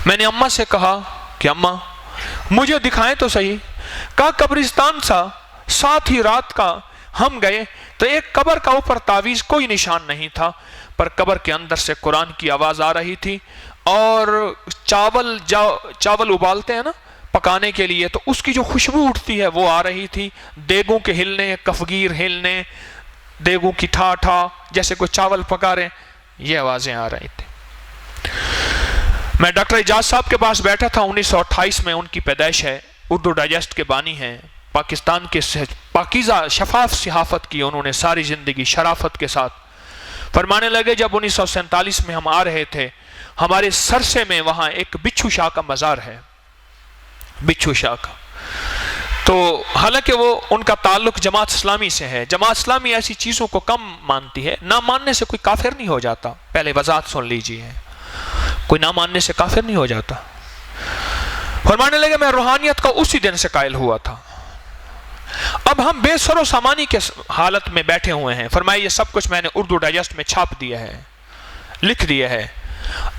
میں نے اماں سے کہا کہ اماں مجھے دکھائیں تو صحیح. کہا قبرستان سا، ساتھ ہی رات کا ہم گئے تو ایک قبر کا اوپر تعویذ کوئی نشان نہیں تھا، پر قبر کے اندر سے قرآن کی آواز آ رہی تھی، اور چاول ابالتے ہیں نا پکانے کے لیے تو اس کی جو خوشبو اٹھتی ہے وہ آ رہی تھی، دیگوں کے ہلنے، کفگیر ہلنے، دیگوں کی ٹھا ٹھا جیسے کوئی چاول پکا رہے ہیں، یہ آوازیں آ رہی تھی. میں ڈاکٹر اعجاز صاحب کے پاس بیٹھا تھا، 1928 میں ان کی پیدائش ہے، اردو ڈائجسٹ کے بانی ہیں، پاکستان کے پاکیزہ شفاف صحافت کی انہوں نے ساری زندگی شرافت کے ساتھ. فرمانے لگے جب 1947 میں ہم آ رہے تھے ہمارے سرسے میں وہاں ایک بچھو شاہ کا مزار ہے، بچھو شاہ کا. تو حالانکہ وہ ان کا تعلق جماعت اسلامی سے ہے، جماعت اسلامی ایسی چیزوں کو کم مانتی ہے، نہ ماننے سے کوئی کافر نہیں ہو جاتا. پہلے وضاحت سن لیجیے، کوئی نہ ماننے سے کافر نہیں ہو جاتا. فرمانے لگے میں روحانیت کا اسی دن سے قائل ہوا تھا. اب ہم بے سر و سامانی کے حالت میں بیٹھے ہوئے ہیں. فرمایا یہ سب کچھ میں نے اردو ڈائجسٹ میں چھاپ دیا ہے، لکھ دیا ہے.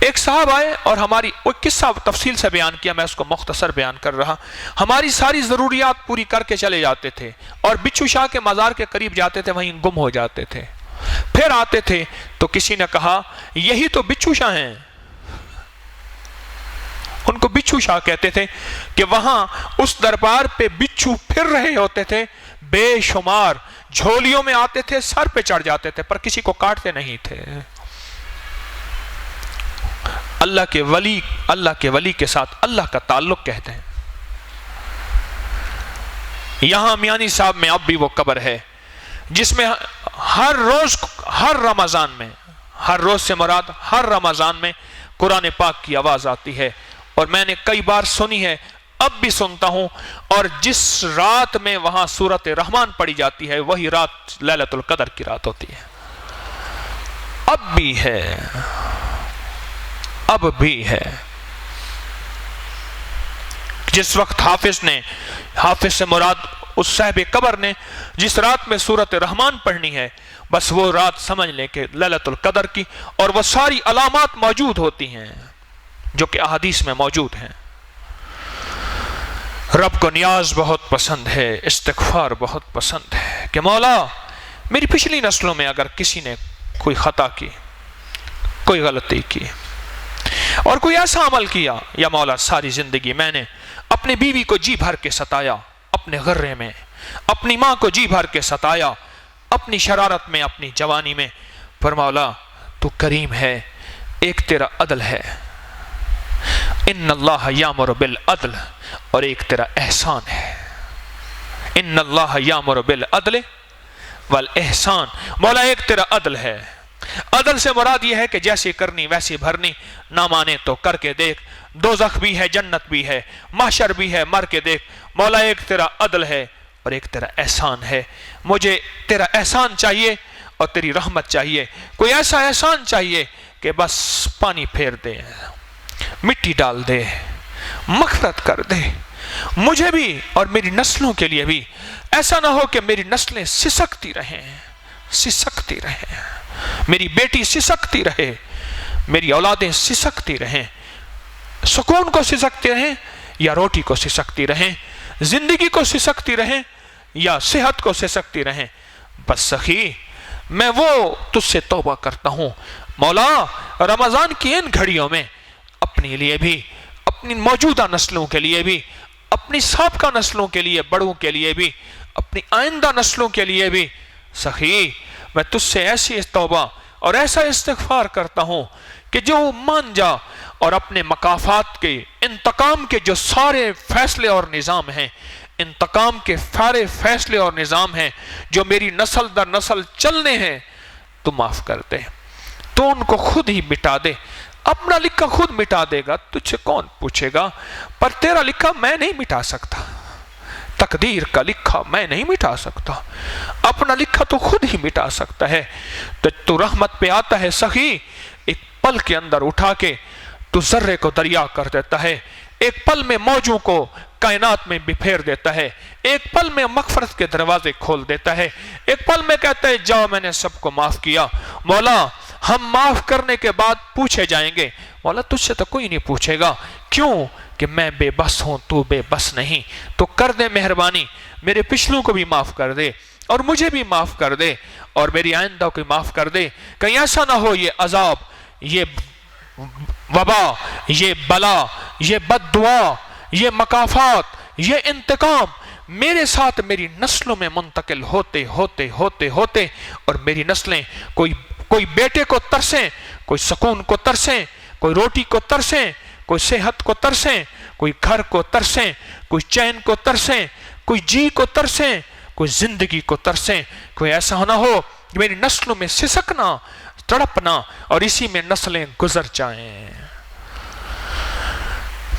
ایک صاحب آئے اور ہماری ایک قصہ تفصیل سے بیان کیا، میں اس کو مختصر بیان کر رہا. ہماری ساری ضروریات پوری کر کے چلے جاتے تھے اور بچھو شاہ کے مزار کے قریب جاتے تھے، وہیں گم ہو جاتے تھے. پھر آتے تھے تو کسی نے کہا یہی تو بچھو شاہ ہیں. ان کو بچھو شاہ کہتے تھے کہ وہاں اس دربار پہ بچھو پھر رہے ہوتے تھے بے شمار، جھولیوں میں آتے تھے، سر پہ چڑھ جاتے تھے پر کسی کو کاٹتے نہیں تھے. اللہ کے ولی کے ساتھ اللہ کا تعلق کہتے ہیں۔ یہاں میانی صاحب میں اب بھی وہ قبر ہے جس میں ہر رمضان میں، ہر روز سے مراد ہر رمضان میں قرآن پاک کی آواز آتی ہے، اور میں نے کئی بار سنی ہے، اب بھی سنتا ہوں، اور جس رات میں وہاں سورۃ رحمان پڑھی جاتی ہے وہی رات لیلۃ القدر کی رات ہوتی ہے۔ اب بھی ہے جس وقت حافظ سے مراد اس صاحب قبر نے جس رات میں سورۃ رحمان پڑھنی ہے، بس وہ رات سمجھ لیں کہ لیلۃ القدر کی، اور وہ ساری علامات موجود ہوتی ہیں جو کہ احادیث میں موجود ہیں۔ رب کو نیاز بہت پسند ہے، استغفار بہت پسند ہے کہ مولا میری پچھلی نسلوں میں اگر کسی نے کوئی خطا کی، کوئی غلطی کی اور کوئی ایسا عمل کیا، یا مولا ساری زندگی میں نے اپنی بیوی کو جی بھر کے ستایا، اپنے غرے میں اپنی ماں کو جی بھر کے ستایا، اپنی شرارت میں، اپنی جوانی میں، پر مولا تو کریم ہے، ایک تیرا عدل ہے، ان اللہ یامر بالعدل، اور ایک تیرا احسان ہے، ان اللہ یامر بالعدل والاحسان، مولا ایک تیرا عدل ہے۔ عدل سے مراد یہ ہے کہ جیسی کرنی ویسی بھرنی، نہ مانے تو کر کے دیکھ، دوزخ بھی ہے، جنت بھی ہے، محشر بھی ہے، مر کے دیکھ، مولا ایک تیرا عدل ہے اور ایک تیرا احسان ہے۔ مجھے تیرا احسان چاہیے اور تیری رحمت چاہیے، کوئی ایسا احسان چاہیے کہ بس پانی پھیر دے، مٹی ڈال دے، مغفرت کر دے مجھے بھی اور میری نسلوں کے لیے بھی۔ ایسا نہ ہو کہ میری نسلیں سسکتی رہیں، میری بیٹی سسکتی رہے، میری اولادیں سسکتی رہیں، سکون کو سسکتی رہیں یا روٹی کو سسکتی رہیں، زندگی کو سسکتی رہیں یا صحت کو سسکتی رہیں۔ بس سخی میں وہ تجھ سے توبہ کرتا ہوں مولا، رمضان کی ان گھڑیوں میں اپنے لیے بھی، اپنی موجودہ نسلوں کے لیے بھی، اپنی سابقہ نسلوں کے لیے، بڑوں کے لیے بھی، اپنی آئندہ نسلوں کے لیے بھی، سخی میں تجھ سے ایسی توبہ اور ایسا استغفار کرتا ہوں کہ جو مان جا، اور اپنے مکافات کے، انتقام کے جو سارے فیصلے اور نظام ہیں، انتقام کے سارے فیصلے اور نظام ہیں جو میری نسل در نسل چلنے ہیں، تو معاف کر دے، تو ان کو خود ہی مٹا دے، اپنا لکھا خود مٹا دے گا، تجھ سے کون پوچھے گا، پر تیرا لکھا میں نہیں مٹا سکتا، تقدیر کا لکھا میں نہیں مٹا سکتا، اپنا لکھا تو خود ہی مٹا سکتا ہے۔ تو رحمت پہ آتا ہے سخی، ایک پل کے اندر اٹھا کے تو ذرے کو دریا کر دیتا ہے، ایک پل میں موجوں کو کائنات میں بپھیر دیتا ہے، ایک پل میں مغفرت کے دروازے کھول دیتا ہے، ایک پل میں کہتا ہے جاؤ میں نے سب کو معاف کیا۔ مولا ہم معاف کرنے کے بعد پوچھے جائیں گے، مولا تجھ سے تو کوئی نہیں پوچھے گا، کیوں کہ میں بے بس ہوں، تو بے بس نہیں، تو کر دے مہربانی، میرے پچھلوں کو بھی معاف کر دے اور مجھے بھی معاف کر دے اور میری آئندہ کو معاف کر دے، کہیں ایسا نہ ہو یہ عذاب، یہ وبا، یہ بلا، یہ بد دعا، یہ مکافات، یہ انتقام میرے ساتھ میری نسلوں میں منتقل ہوتے ہوتے ہوتے ہوتے، اور میری نسلیں کوئی بیٹے کو ترسیں، کوئی سکون کو ترسیں، کوئی روٹی کو ترسیں، کوئی صحت کو ترسیں، کوئی گھر کو ترسیں، کوئی چین کو ترسیں، کوئی جی کو ترسیں، کوئی زندگی کو ترسیں، کوئی ایسا نہ ہو کہ میری نسلوں میں سسکنا، تڑپنا اور اسی میں نسلیں گزر جائیں۔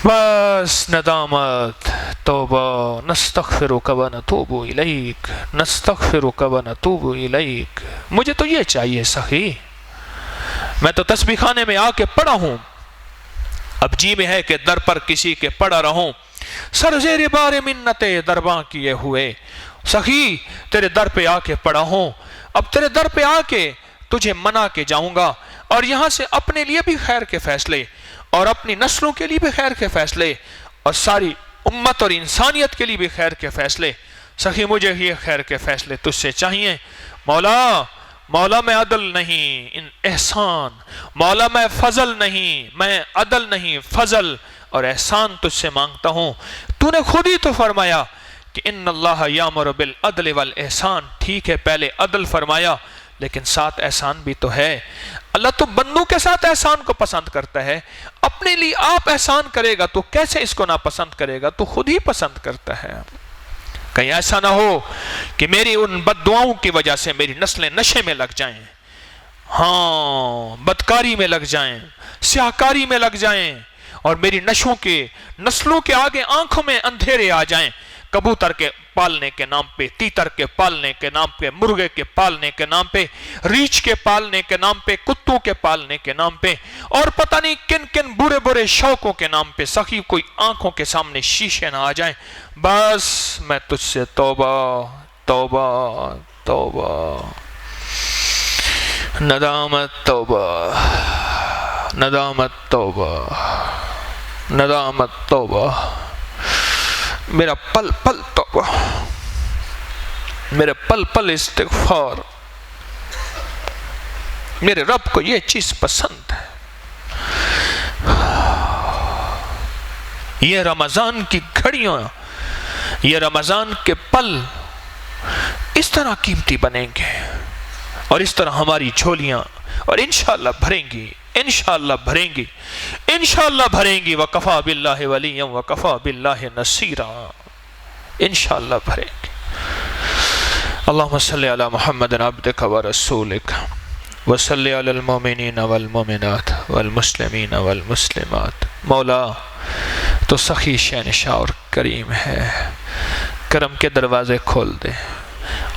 بس ندامت، توبہ، نستغفرک و نتوب الیک، نستغفرک و نتوب الیک۔ مجھے تو یہ چاہیے سخی، میں تو تسبیح خانے میں آ کے پڑا ہوں، اب جی میں ہے کہ در پر کسی کے پڑا رہوں، سر زیر بار منت درباں کیے ہوئے، سخی تیرے در پہ آ کے پڑا ہوں، اب تیرے در پہ آ کے تجھے منا کے جاؤں گا، اور یہاں سے اپنے لیے بھی خیر کے فیصلے اور اپنی نسلوں کے لیے بھی خیر کے فیصلے اور ساری امت اور انسانیت کے لیے بھی خیر کے فیصلے۔ سخی مجھے یہ خیر کے فیصلے تجھ سے چاہیے مولا میں عدل نہیں احسان، مولا میں فضل نہیں، میں عدل نہیں فضل اور احسان تجھ سے مانگتا ہوں۔ تو نے خود ہی تو فرمایا کہ ان اللہ یامر بالعدل والاحسان، ٹھیک ہے پہلے عدل فرمایا لیکن ساتھ احسان بھی تو ہے. اللہ تو بندوں کے ساتھ احسان کو پسند کرتا ہے. اپنے لیے آپ احسان کرے گا تو کیسے اس کو ناپسند کرے گا؟ تو خود ہی پسند کرتا ہے. کہیں ایسا نہ ہو کہ میری ان بد دعاؤں کی وجہ سے میری نسلیں نشے میں لگ جائیں، ہاں بدکاری میں لگ جائیں، سیاہکاری میں لگ جائیں، اور میری نسلوں کے آگے آنکھوں میں اندھیرے آ جائیں. کبوتر کے پالنے کے نام پہ، تیتر کے پالنے کے نام پہ، مرغے کے پالنے کے نام پہ، ریچھ کے پالنے کے نام پہ، کتوں کے پالنے کے نام پہ، اور پتہ نہیں کن کن برے برے شوقوں کے نام پہ سخی کوئی آنکھوں کے سامنے شیشے نہ آ جائیں. بس میں تجھ سے توبہ توبہ توبہ، ندامت توبہ ندامت توبہ ندامت توبہ، میرا پل پل توبہ، میرے پل پل استغفار. میرے رب کو یہ چیز پسند ہے. یہ رمضان کی گھڑیاں، یہ رمضان کے پل اس طرح قیمتی بنیں گے، اور اس طرح ہماری جھولیاں اور انشاءاللہ بھریں گی، انشاءاللہ بھریں گی، انشاءاللہ بھریں گی. وَقَفَى بِاللَّهِ وَلِيًّا وَقَفَى بِاللَّهِ نَصِيرًا، انشاءاللہ بھریں گی. اللہم صلی علی محمد عبدک ورسولک وصلی علی المؤمنین والمؤمنات والمسلمین والمسلمات. مولا تو سخی شہنشاہ اور کریم ہے، کرم کے دروازے کھول دے،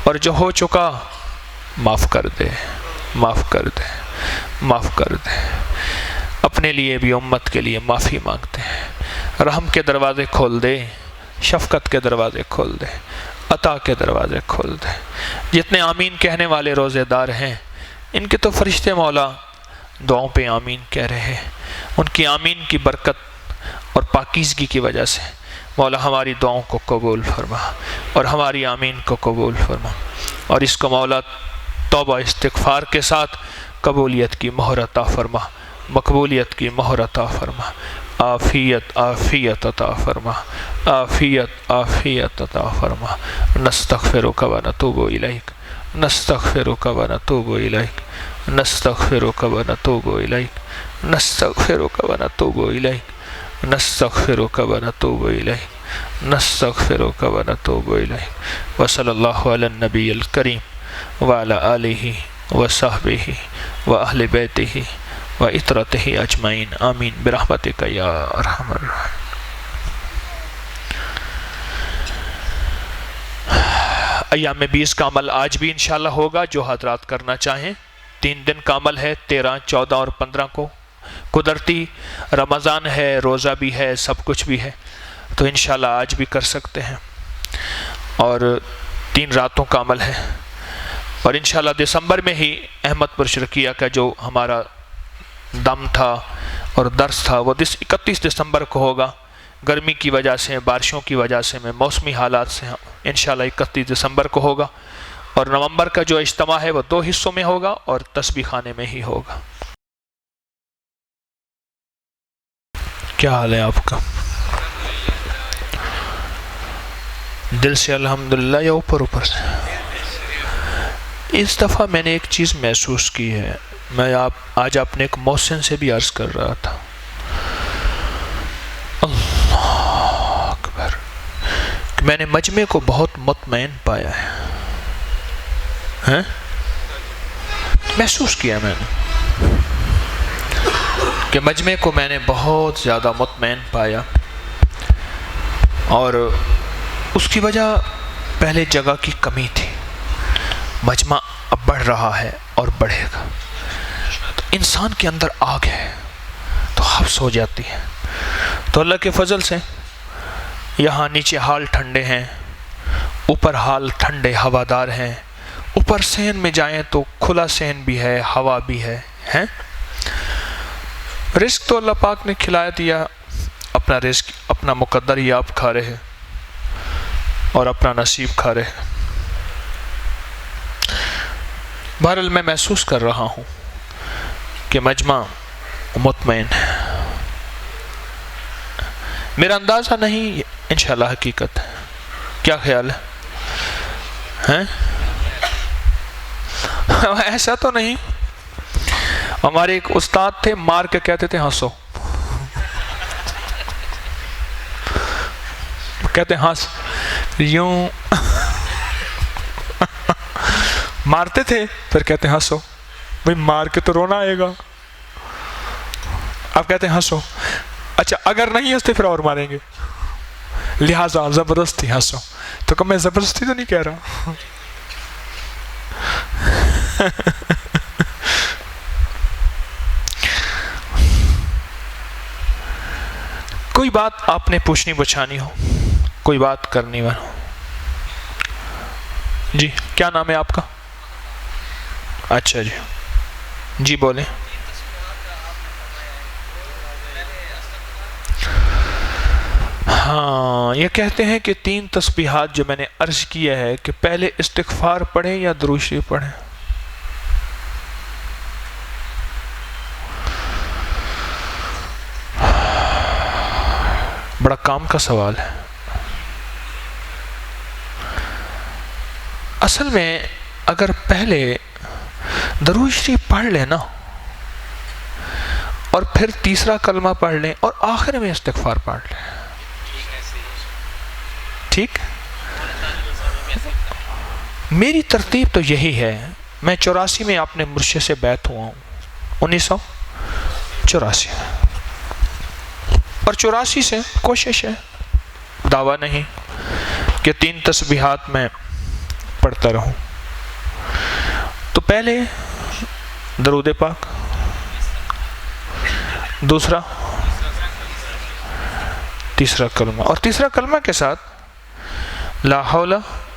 اور جو ہو چکا معاف کر دے، معاف کر دے، معاف کر دے. اپنے لیے بھی امت کے لیے معافی مانگتے ہیں. رحم کے دروازے کھول دے، شفقت کے دروازے کھول دے، عطا کے دروازے کھول دے. جتنے آمین کہنے والے روزے دار ہیں، ان کے تو فرشتے مولا دعاؤں پہ آمین کہہ رہے ہیں. ان کی آمین کی برکت اور پاکیزگی کی وجہ سے مولا ہماری دعاؤں کو قبول فرما، اور ہماری آمین کو قبول فرما، اور اس کو مولا توبہ استغفار کے ساتھ قبولیت کی مہر عطا فرما، مقبولیت کی مہر عطا فرما. عافیت عافیت عطا فرما، عافیت عافیت عطا فرما. نستغفرک و نتوب الیک، نستغفرک و نتوب الیک، نستغفرک و نتوب الیک، نستغفرک و نتوب الیک، نستغفرک و نتوب الیک، نستغفرک و نتوب الیک. وصلی اللہ علی النبی الکریم وعلی آلہ وصحبہ واہل بیتہ وعطرتہ اجمعین. آمین برحمتک یا ارحم الراحمین. ایام 20 کا عمل آج بھی انشاءاللہ ہوگا، جو حضرات کرنا چاہیں. 3 دن کا عمل ہے، 13، 14 اور 15 کو. قدرتی رمضان ہے، روزہ بھی ہے، سب کچھ بھی ہے، تو انشاءاللہ آج بھی کر سکتے ہیں. اور 3 راتوں کا عمل ہے، اور انشاءاللہ دسمبر میں ہی احمد پر شرکیہ کا جو ہمارا دم تھا اور درس تھا وہ 31 دسمبر کو ہوگا. گرمی کی وجہ سے، بارشوں کی وجہ سے، میں موسمی حالات سے انشاءاللہ 31 دسمبر کو ہوگا. اور نومبر کا جو اجتماع ہے وہ 2 حصوں میں ہوگا اور تسبیح خانے میں ہی ہوگا. کیا حال ہے آپ کا؟ دل سے الحمدللہ یا اوپر سے؟ اس دفعہ میں نے ایک چیز محسوس کی ہے، میں آج اپنے ایک محسن سے بھی عرض کر رہا تھا. اللہ اکبر، میں نے مجمع کو بہت مطمئن پایا ہے، محسوس کیا میں نے کہ مجمع کو میں نے بہت زیادہ مطمئن پایا. اور اس کی وجہ پہلے جگہ کی کمی تھی. مجمع اب بڑھ رہا ہے اور بڑھے گا، تو انسان کے اندر آگ ہے تو حفظ ہو جاتی ہے. تو اللہ کے فضل سے یہاں نیچے حال ٹھنڈے ہیں، اوپر حال ٹھنڈے ہوادار ہیں. اوپر صحن میں جائیں تو کھلا صحن بھی ہے، ہوا بھی ہے. رزق تو اللہ پاک نے کھلایا دیا، اپنا رزق اپنا مقدر ہی آپ کھا رہے اور اپنا نصیب کھا رہے. بہرحال میں محسوس کر رہا ہوں کہ مجمع مطمئن ہے. میرا اندازہ نہیں، انشاءاللہ حقیقت ہے. کیا خیال ہے؟ ایسا تو نہیں. ہمارے ایک استاد تھے, مار کے کہتے تھے ہنسو, کہتے ہنس, یوں مارتے تھے, پھر کہتے ہنسو. بھئی مار کے تو رونا آئے گا, آپ کہتے ہیں ہنسو. اچھا اگر نہیں ہنستے پھر اور ماریں گے, لہٰذا زبردستی ہنسو. تو کہ میں زبردستی تو نہیں کہہ رہا. کوئی بات آپ نے پوچھنی بچھانی ہو, کوئی بات کرنی ہو. جی کیا نام ہے آپ کا؟ اچھا جی, جی بولیں. ہاں, یہ کہتے ہیں کہ 3 تسبیحات جو میں نے عرض کیا ہے کہ پہلے استغفار پڑھیں یا درود شریف پڑھیں. بڑا کام کا سوال ہے. اصل میں اگر پہلے درود شریف پڑھ لیں نا, اور پھر تیسرا کلمہ پڑھ لیں, اور آخر میں استغفار پڑھ لیں, ٹھیک. میری ترتیب تو یہی ہے. میں 84 میں اپنے مرشد سے بیعت ہوا ہوں, 1984 میں, اور 84 سے کوشش ہے, دعویٰ نہیں کہ 3 تسبیحات میں پڑھتا رہوں. تو پہلے درود پاک, دوسرا, تیسرا کلمہ, اور تیسرا کلمہ کے ساتھ لا حول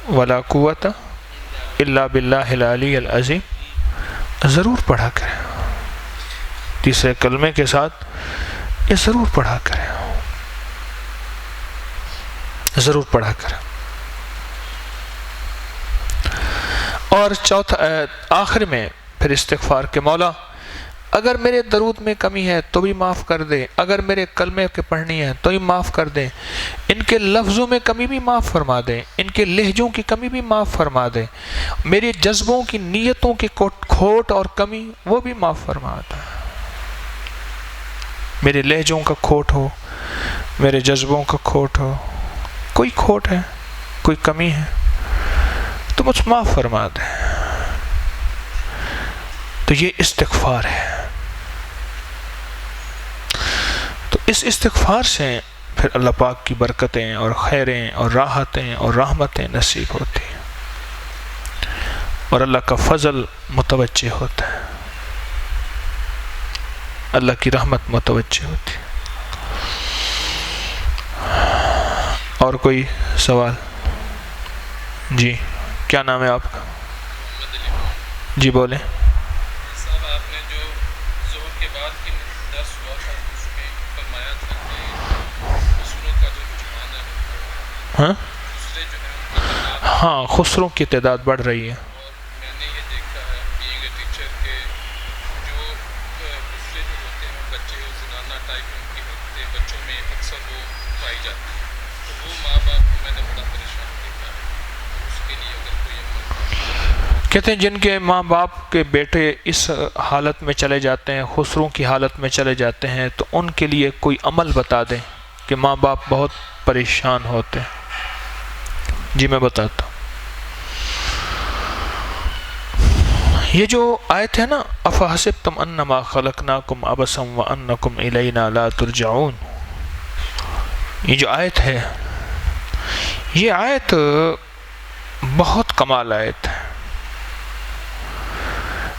ولا قوت الا باللہ العلی العظیم ضرور پڑھا کریں. تیسرے کلمے کے ساتھ یہ ضرور پڑھا کریں, ضرور پڑھا کریں. اور چوتھا آخر میں پھر استغفار کے مولا اگر میرے درود میں کمی ہے تو بھی معاف کر دے, اگر میرے کلمے کے پڑھنی ہے تو بھی معاف کر دے, ان کے لفظوں میں کمی بھی معاف فرما دے, ان کے لہجوں کی کمی بھی معاف فرما دے, میرے جذبوں کی نیتوں کی کھوٹ اور کمی وہ بھی معاف فرما دے. میرے لہجوں کا کھوٹ ہو, میرے جذبوں کا کھوٹ ہو, کوئی کھوٹ ہے, کوئی کمی ہے تو مجھ معاف فرما دے. تو یہ استغفار ہے. تو اس استغفار سے پھر اللہ پاک کی برکتیں اور خیریں اور راحتیں اور رحمتیں نصیب ہوتی ہیں, اور اللہ کا فضل متوجہ ہوتا ہے, اللہ کی رحمت متوجہ ہوتی ہے. اور کوئی سوال؟ جی کیا نام ہے آپ کا؟ جی بولیں. صاحب آپ نے جو ظہر کے بعد کی درس ہوا تھا اس میں فرمایا تھا کہ خسروں کا جو رجحان ہے, ہاں خسرے جو ہیں ہاں, خسروں کی تعداد بڑھ رہی ہے. اور میں نے یہ دیکھا ہے بینگ اے ٹیچر کہ جو خسرے جو ہوتے ہیں بچے زنانہ ٹائپ ان کی حرکتیں بچوں میں اکثر وہ پائی جاتی ہیں, تو وہ ماں باپ کو میں نے بڑا پریشان دیکھا ہے. اس کے لیے اگر کوئی کہتے ہیں جن کے ماں باپ کے بیٹے اس حالت میں چلے جاتے ہیں, خسروں کی حالت میں چلے جاتے ہیں, تو ان کے لیے کوئی عمل بتا دیں کہ ماں باپ بہت پریشان ہوتے ہیں. جی میں بتاتا ہوں. یہ جو آیت ہے نا, افحسبتم انما خلقناکم عبثا وانکم الینا لا ترجعون, یہ جو آیت ہے, یہ آیت بہت کمال آیت ہے.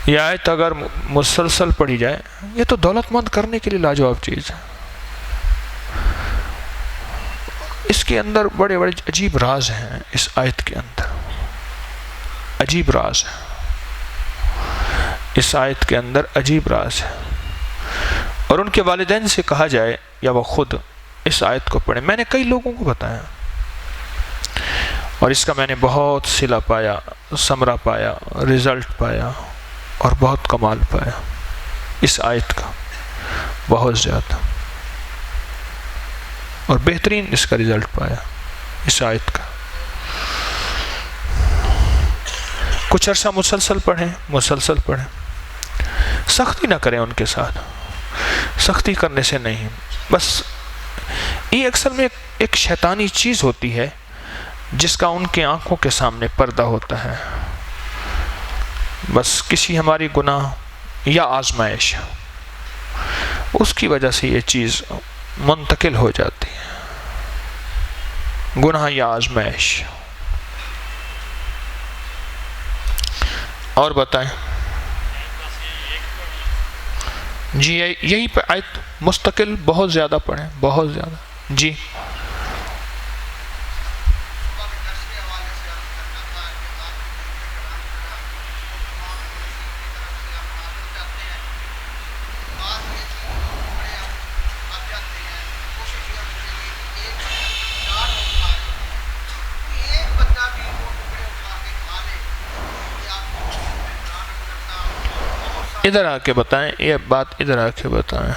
یہ آیت اگر مسلسل پڑھی جائے, یہ تو دولت مند کرنے کے لیے لاجواب چیز ہے. اس کے اندر بڑے بڑے عجیب راز ہیں, اس آیت کے اندر عجیب راز ہے, اس آیت کے اندر عجیب راز ہے. اور ان کے والدین سے کہا جائے یا وہ خود اس آیت کو پڑھیں. میں نے کئی لوگوں کو بتایا اور اس کا میں نے بہت صلہ پایا, ثمرہ پایا, رزلٹ پایا, اور بہت کمال پایا اس آیت کا, بہت زیادہ, اور بہترین اس کا رزلٹ پایا اس آیت کا. کچھ عرصہ مسلسل پڑھیں، سختی نہ کریں ان کے ساتھ، سختی کرنے سے نہیں، بس یہ اکثر میں ایک شیطانی چیز ہوتی ہے جس کا ان کے آنکھوں کے سامنے پردہ ہوتا ہے، بس کسی ہماری گناہ یا آزمائش اس کی وجہ سے یہ چیز منتقل ہو جاتی ہے، گناہ یا آزمائش۔ اور بتائیں جی، یہی پہ آیت مستقل بہت زیادہ پڑھیں، بہت زیادہ جی۔ ادھر آ کے بتائیں، یہ بات ادھر آ کے بتائیں۔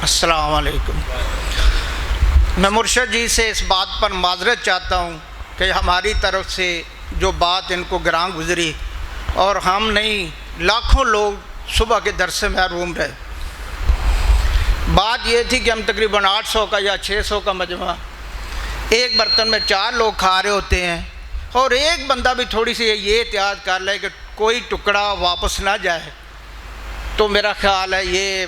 السلام علیکم۔ میں مرشد جی سے اس بات پر معذرت چاہتا ہوں کہ ہماری طرف سے جو بات ان کو گراں گزری اور ہم نہیں لاکھوں لوگ صبح کے درس سے محروم رہے۔ بات یہ تھی کہ ہم تقریباً 800 کا یا 600 کا مجمع ایک برتن میں 4 لوگ کھا رہے ہوتے ہیں، اور ایک بندہ بھی تھوڑی سی یہ احتیاط کر لے کہ کوئی ٹکڑا واپس نہ جائے، تو میرا خیال ہے یہ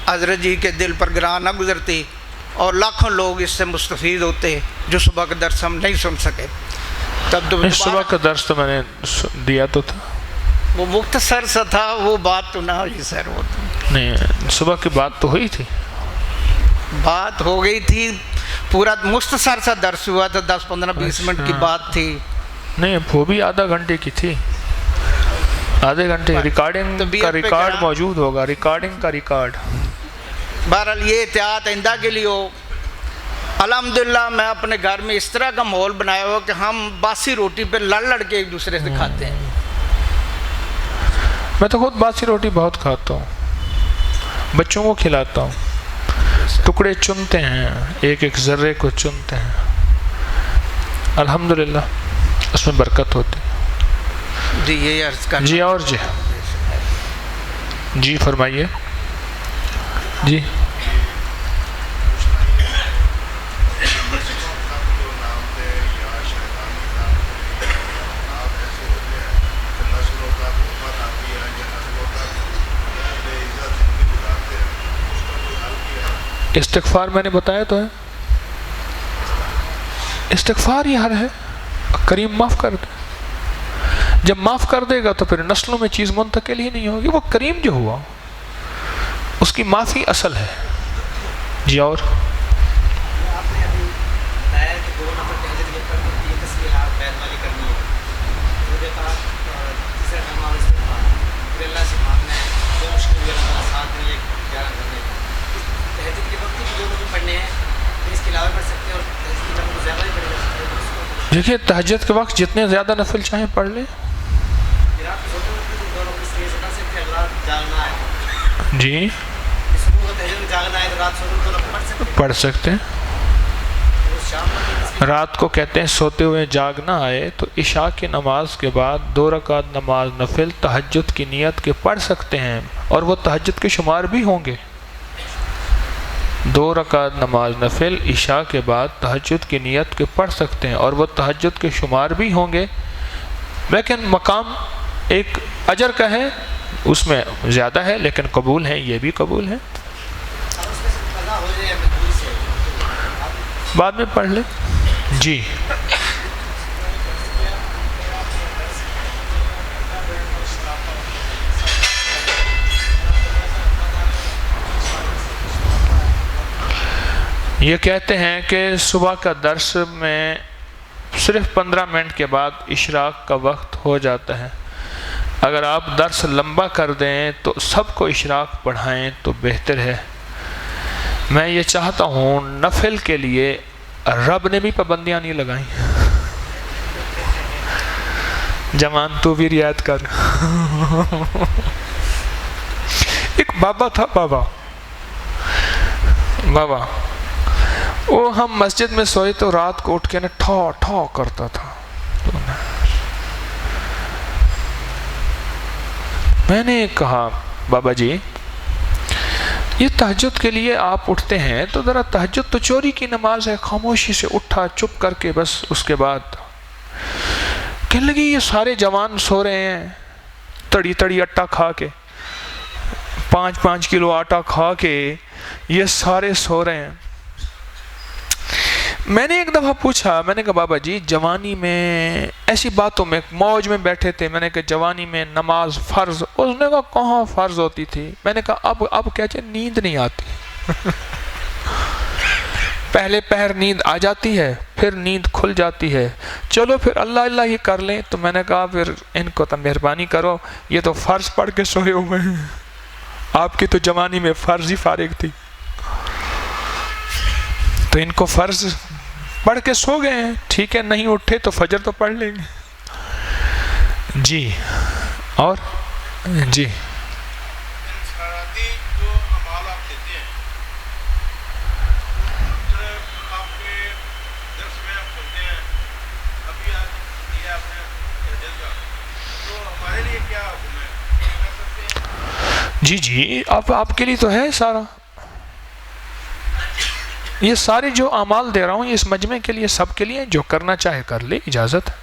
حضرت جی کے دل پر گراں نہ گزرتی اور لاکھوں لوگ اس سے مستفید ہوتے جو صبح کا درس ہم نہیں سن سکے۔ تب تو صبح کا درس تو میں نے دیا تو تھا، وہ مختصر سا تھا، وہ بات تو نہ ہوئی سر، وہ نہیں صبح کی بات تو ہوئی تھی، بات ہو گئی تھی، پورا مختصر سا درس ہوا تھا، 10-15-20 منٹ کی بات تھی۔ نہیں وہ بھی آدھا گھنٹے کی تھی، آدھے گھنٹے ریکارڈنگ کا ریکارڈ موجود ہوگا، ریکارڈنگ کا ریکارڈ۔ بہرحال یہ احتیاط آئندہ کے لیے ہو۔ الحمدللہ میں اپنے گھر میں اس طرح کا ماحول بنایا ہو کہ ہم باسی روٹی پہ لڑ کے ایک دوسرے سے کھاتے ہیں۔ میں تو خود باسی روٹی بہت کھاتا ہوں، بچوں کو کھلاتا ہوں، ٹکڑے چنتے ہیں، ایک ایک ذرے کو چنتے ہیں، الحمدللہ اس میں برکت ہوتی ہے۔ جی یہ عرض کرنا جی اور جی فرمائیے جی۔ استغفار میں نے بتایا تو ہے، استغفار یہ حل ہے، کریم معاف کر دے، جب معاف کر دے گا تو پھر نسلوں میں چیز منتقل ہی نہیں ہوگی، وہ کریم جو ہوا اس کی معافی اصل ہے۔ جی اور دیکھیے تہجد کے وقت جتنے زیادہ نفل چاہیں پڑھ لیں۔ جی پڑھ سکتے ہیں، رات کو کہتے ہیں سوتے ہوئے جاگ نہ آئے تو عشاء کی نماز کے بعد 2 رکعت نماز نفل تہجد کی نیت کے پڑھ سکتے ہیں، اور وہ تہجد کے شمار بھی ہوں گے۔ 2 رکعت نماز نفل عشاء کے بعد تہجد کی نیت کے پڑھ سکتے ہیں، اور وہ تہجد کے شمار بھی ہوں گے، لیکن مقام ایک اجر کا ہے، اس میں زیادہ ہے لیکن قبول ہے، یہ بھی قبول ہے۔ بعد میں پڑھ لیں جی۔ یہ کہتے ہیں کہ صبح کا درس میں صرف 15 منٹ کے بعد اشراق کا وقت ہو جاتا ہے، اگر آپ درس لمبا کر دیں تو سب کو اشراق پڑھائیں تو بہتر ہے۔ میں یہ چاہتا ہوں نفل کے لیے رب نے بھی پابندیاں نہیں لگائیں، جوان تو بھی رعایت کر. ایک بابا تھا، بابا وہ ہم مسجد میں سوئے تو رات کو اٹھ کے نا ٹھو ٹھو کرتا تھا. میں نے کہا بابا جی یہ تہجد کے لیے آپ اٹھتے ہیں تو ذرا تہجد تو چوری کی نماز ہے، خاموشی سے اٹھا چپ کر کے بس. اس کے بعد کہنے لگی یہ سارے جوان سو رہے ہیں تڑی آٹا کھا کے، 5 کلو آٹا کھا کے یہ سارے سو رہے ہیں. میں نے ایک دفعہ پوچھا، میں نے کہا بابا جی جوانی میں ایسی باتوں میں موج میں بیٹھے تھے، میں نے کہا جوانی میں نماز فرض، اس نے کہا کہاں فرض ہوتی تھی. میں نے کہا اب کہتے نیند نہیں آتی. پہلے پہر نیند آ جاتی ہے، پھر نیند کھل جاتی ہے، چلو پھر اللہ ہی کر لیں. تو میں نے کہا پھر ان کو تو مہربانی کرو، یہ تو فرض پڑھ کے سوئے ہوئے ہیں، آپ کی تو جوانی میں فرض ہی فارغ تھی، تو ان کو فرض پڑھ کے سو گئے ہیں. ٹھیک ہے، نہیں اٹھے تو فجر تو پڑھ لیں گے. جی اور جی جی اب آپ کے لیے تو ہے سارا، یہ سارے جو اعمال دے رہا ہوں اس مجمع کے لیے، سب کے لیے، جو کرنا چاہے کر لے، اجازت ہے.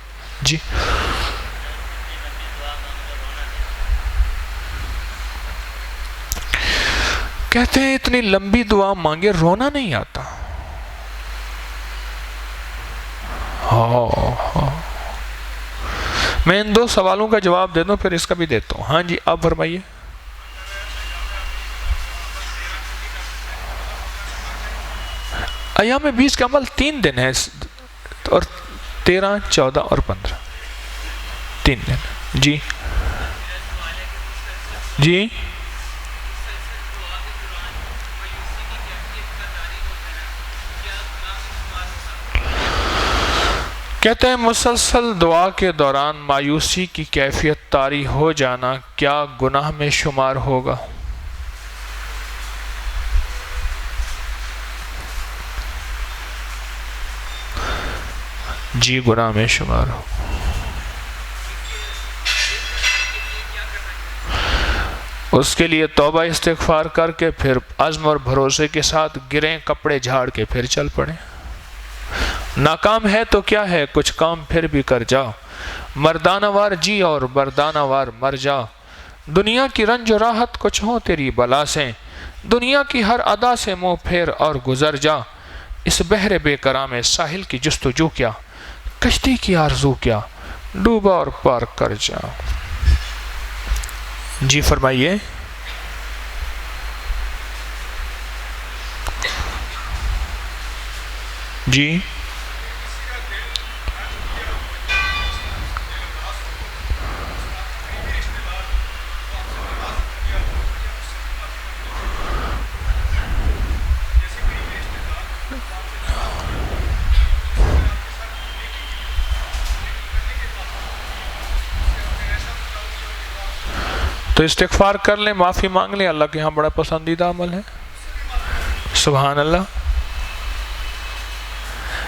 جی کہتے ہیں اتنی لمبی دعا مانگے رونا نہیں آتا. میں ان 2 سوالوں کا جواب دے دوں پھر اس کا بھی دیتا ہوں. ہاں جی آپ فرمائیے. ایام 20 کا عمل 3 دن ہے، اور 13، 14 اور 15 3 دن. جی جی کہتے ہیں مسلسل دعا کے دوران مایوسی کی کیفیت طاری ہو جانا کیا گناہ میں شمار ہوگا؟ جی گناہ میں شمار ہو. اس کے لیے توبہ استغفار کر کے پھر عزم اور بھروسے کے ساتھ گریں کپڑے جھاڑ کے پھر چل پڑیں. ناکام ہے تو کیا ہے، کچھ کام پھر بھی کر جا، مردانہ وار جی اور مردانہ وار مر جا. دنیا کی رنج و راحت کچھ ہو تیری بلا سے، دنیا کی ہر ادا سے منہ پھیر اور گزر جا. اس بحر بے کرام ساحل کی جستجو کیا، کشتی کی آرزو کیا، ڈوبا اور پار کر جا. جی فرمائیے. جی تو استغفار کر لیں، معافی مانگ لیں، اللہ کے ہاں بڑا پسندیدہ عمل ہے. سبحان اللہ.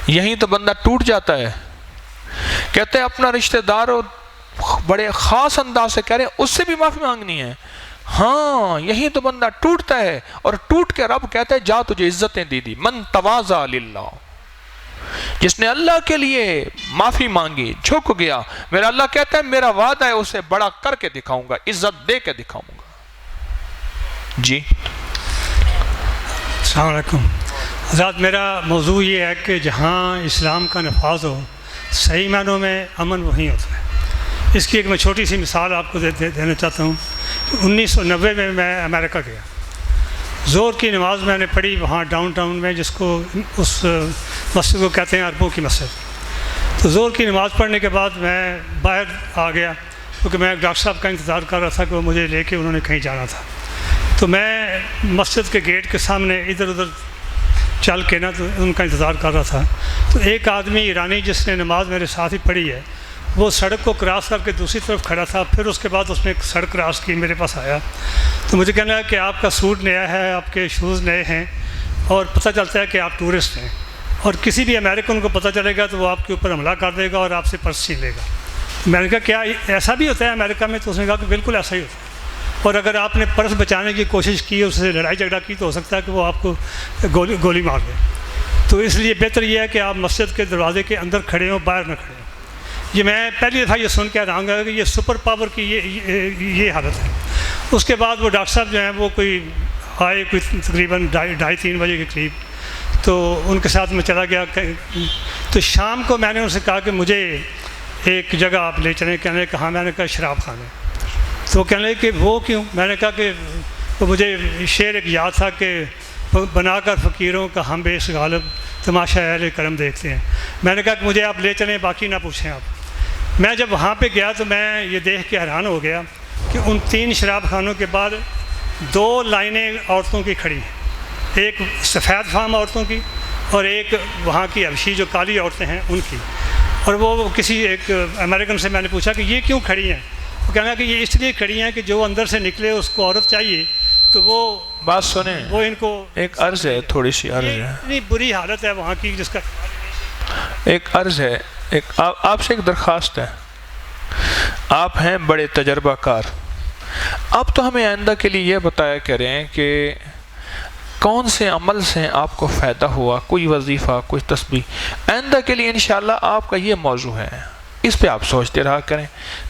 یہیں تو بندہ ٹوٹ جاتا ہے. کہتے ہیں اپنا رشتہ دار بڑے خاص انداز سے کہہ رہے ہیں اس سے بھی معافی مانگنی ہے. ہاں یہیں تو بندہ ٹوٹتا ہے، اور ٹوٹ کے رب کہتا ہے جا تجھے عزتیں دی. من تواضع للہ، جس نے اللہ کے لیے معافی مانگی، جھک گیا، میرا اللہ کہتا ہے میرا وعدہ ہے اسے بڑا کر کے دکھاؤں گا، عزت دے کے دکھاؤں گا. جی السلام علیکم حضرات. میرا موضوع یہ ہے کہ جہاں اسلام کا نفاذ ہو صحیح معنوں میں امن وہیں ہوتا ہے. اس کی ایک میں چھوٹی سی مثال آپ کو دینا چاہتا ہوں. 1990 میں امریکہ گیا. زور کی نماز میں نے پڑھی وہاں ڈاؤن ٹاؤن میں، جس کو اس مسجد کو کہتے ہیں عربوں کی مسجد. تو زور کی نماز پڑھنے کے بعد میں باہر آ گیا، کیونکہ میں ڈاکٹر صاحب کا انتظار کر رہا تھا کہ وہ مجھے لے کے انہوں نے کہیں جانا تھا. تو میں مسجد کے گیٹ کے سامنے ادھر ادھر چل کے نا تو ان کا انتظار کر رہا تھا. تو ایک آدمی ایرانی جس نے نماز میرے ساتھ ہی پڑھی ہے، وہ سڑک کو کراس کر کے دوسری طرف کھڑا تھا. پھر اس کے بعد اس نے ایک سڑک کراس کی, میرے پاس آیا تو مجھے کہنا ہے کہ آپ کا سوٹ نیا ہے, آپ کے شوز نئے ہیں, اور پتہ چلتا ہے کہ آپ ٹورسٹ ہیں, اور کسی بھی امریکن کو پتہ چلے گا تو وہ آپ کے اوپر حملہ کر دے گا اور آپ سے پرس چھین لے گا. میں نے کہا کیا ایسا بھی ہوتا ہے امریکہ میں؟ تو اس نے کہا کہ بالکل ایسا ہی ہوتا ہے, اور اگر آپ نے پرس بچانے کی کوشش کی, اس سے لڑائی جھگڑا کی, تو ہو سکتا ہے کہ وہ آپ کو گولی مار دے. تو اس لیے بہتر یہ ہے کہ آپ مسجد کے دروازے کے اندر کھڑے ہوں, باہر نہ کھڑے ہوں. یہ میں پہلی دفعہ یہ سن کے حیران ہوا کہ یہ سپر پاور کی یہ حالت ہے. اس کے بعد وہ ڈاکٹر صاحب جو ہیں وہ آئے تقریباً 2:30-3 بجے کے قریب, تو ان کے ساتھ میں چلا گیا. تو شام کو میں نے ان سے کہا کہ مجھے ایک جگہ آپ لے چلیں. کہنے کہاں؟ میں نے کہا شراب خانے. تو کہنے لگے کہ وہ کیوں؟ میں نے کہا کہ وہ مجھے شعر ایک یاد تھا کہ بنا کر فقیروں کا ہم بیش غالب تماشا اہل کرم دیکھتے ہیں. میں نے کہا کہ مجھے آپ لے چلیں, باقی نہ پوچھیں آپ. میں جب وہاں پہ گیا تو میں یہ دیکھ کے حیران ہو گیا کہ ان 3 شراب خانوں کے بعد 2 لائنیں عورتوں کی کھڑی ہیں, ایک سفید فام عورتوں کی اور ایک وہاں کی حبشی جو کالی عورتیں ہیں ان کی. اور وہ کسی ایک امریکن سے میں نے پوچھا کہ یہ کیوں کھڑی ہیں؟ وہ کہنا کہ یہ اس لیے کھڑی ہیں کہ جو اندر سے نکلے اس کو عورت چاہیے, تو وہ بات سنیں, وہ ان کو ایک عرض ہے, تھوڑی سی عرض ہے, اتنی بری حالت ہے وہاں کی جس کا ایک عرض ہے, آپ سے ایک درخواست ہے. آپ ہیں بڑے تجربہ کار, آپ تو ہمیں آئندہ کے لیے یہ بتایا کریں کہ کون سے عمل سے آپ کو فائدہ ہوا, کوئی وظیفہ, کوئی تسبیح. آئندہ کے لیے انشاءاللہ آپ کا یہ موضوع ہے, اس پہ آپ سوچتے رہا کریں.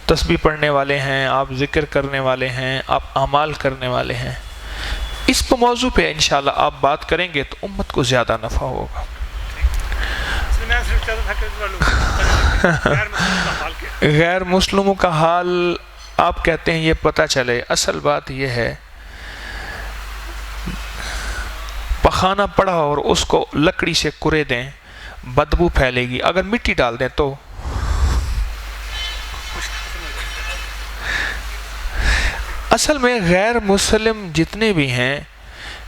تسبیح پڑھنے والے ہیں آپ, ذکر کرنے والے ہیں آپ, اعمال کرنے والے ہیں. اس پہ موضوع پہ انشاءاللہ آپ بات کریں گے تو امت کو زیادہ نفع ہوگا. غیر مسلموں کا حال آپ کہتے ہیں یہ پتہ چلے. اصل بات یہ ہے پخانہ پڑا اور اس کو لکڑی سے کرے دیں, بدبو پھیلے گی. اگر مٹی ڈال دیں تو اصل میں غیر مسلم جتنے بھی ہیں,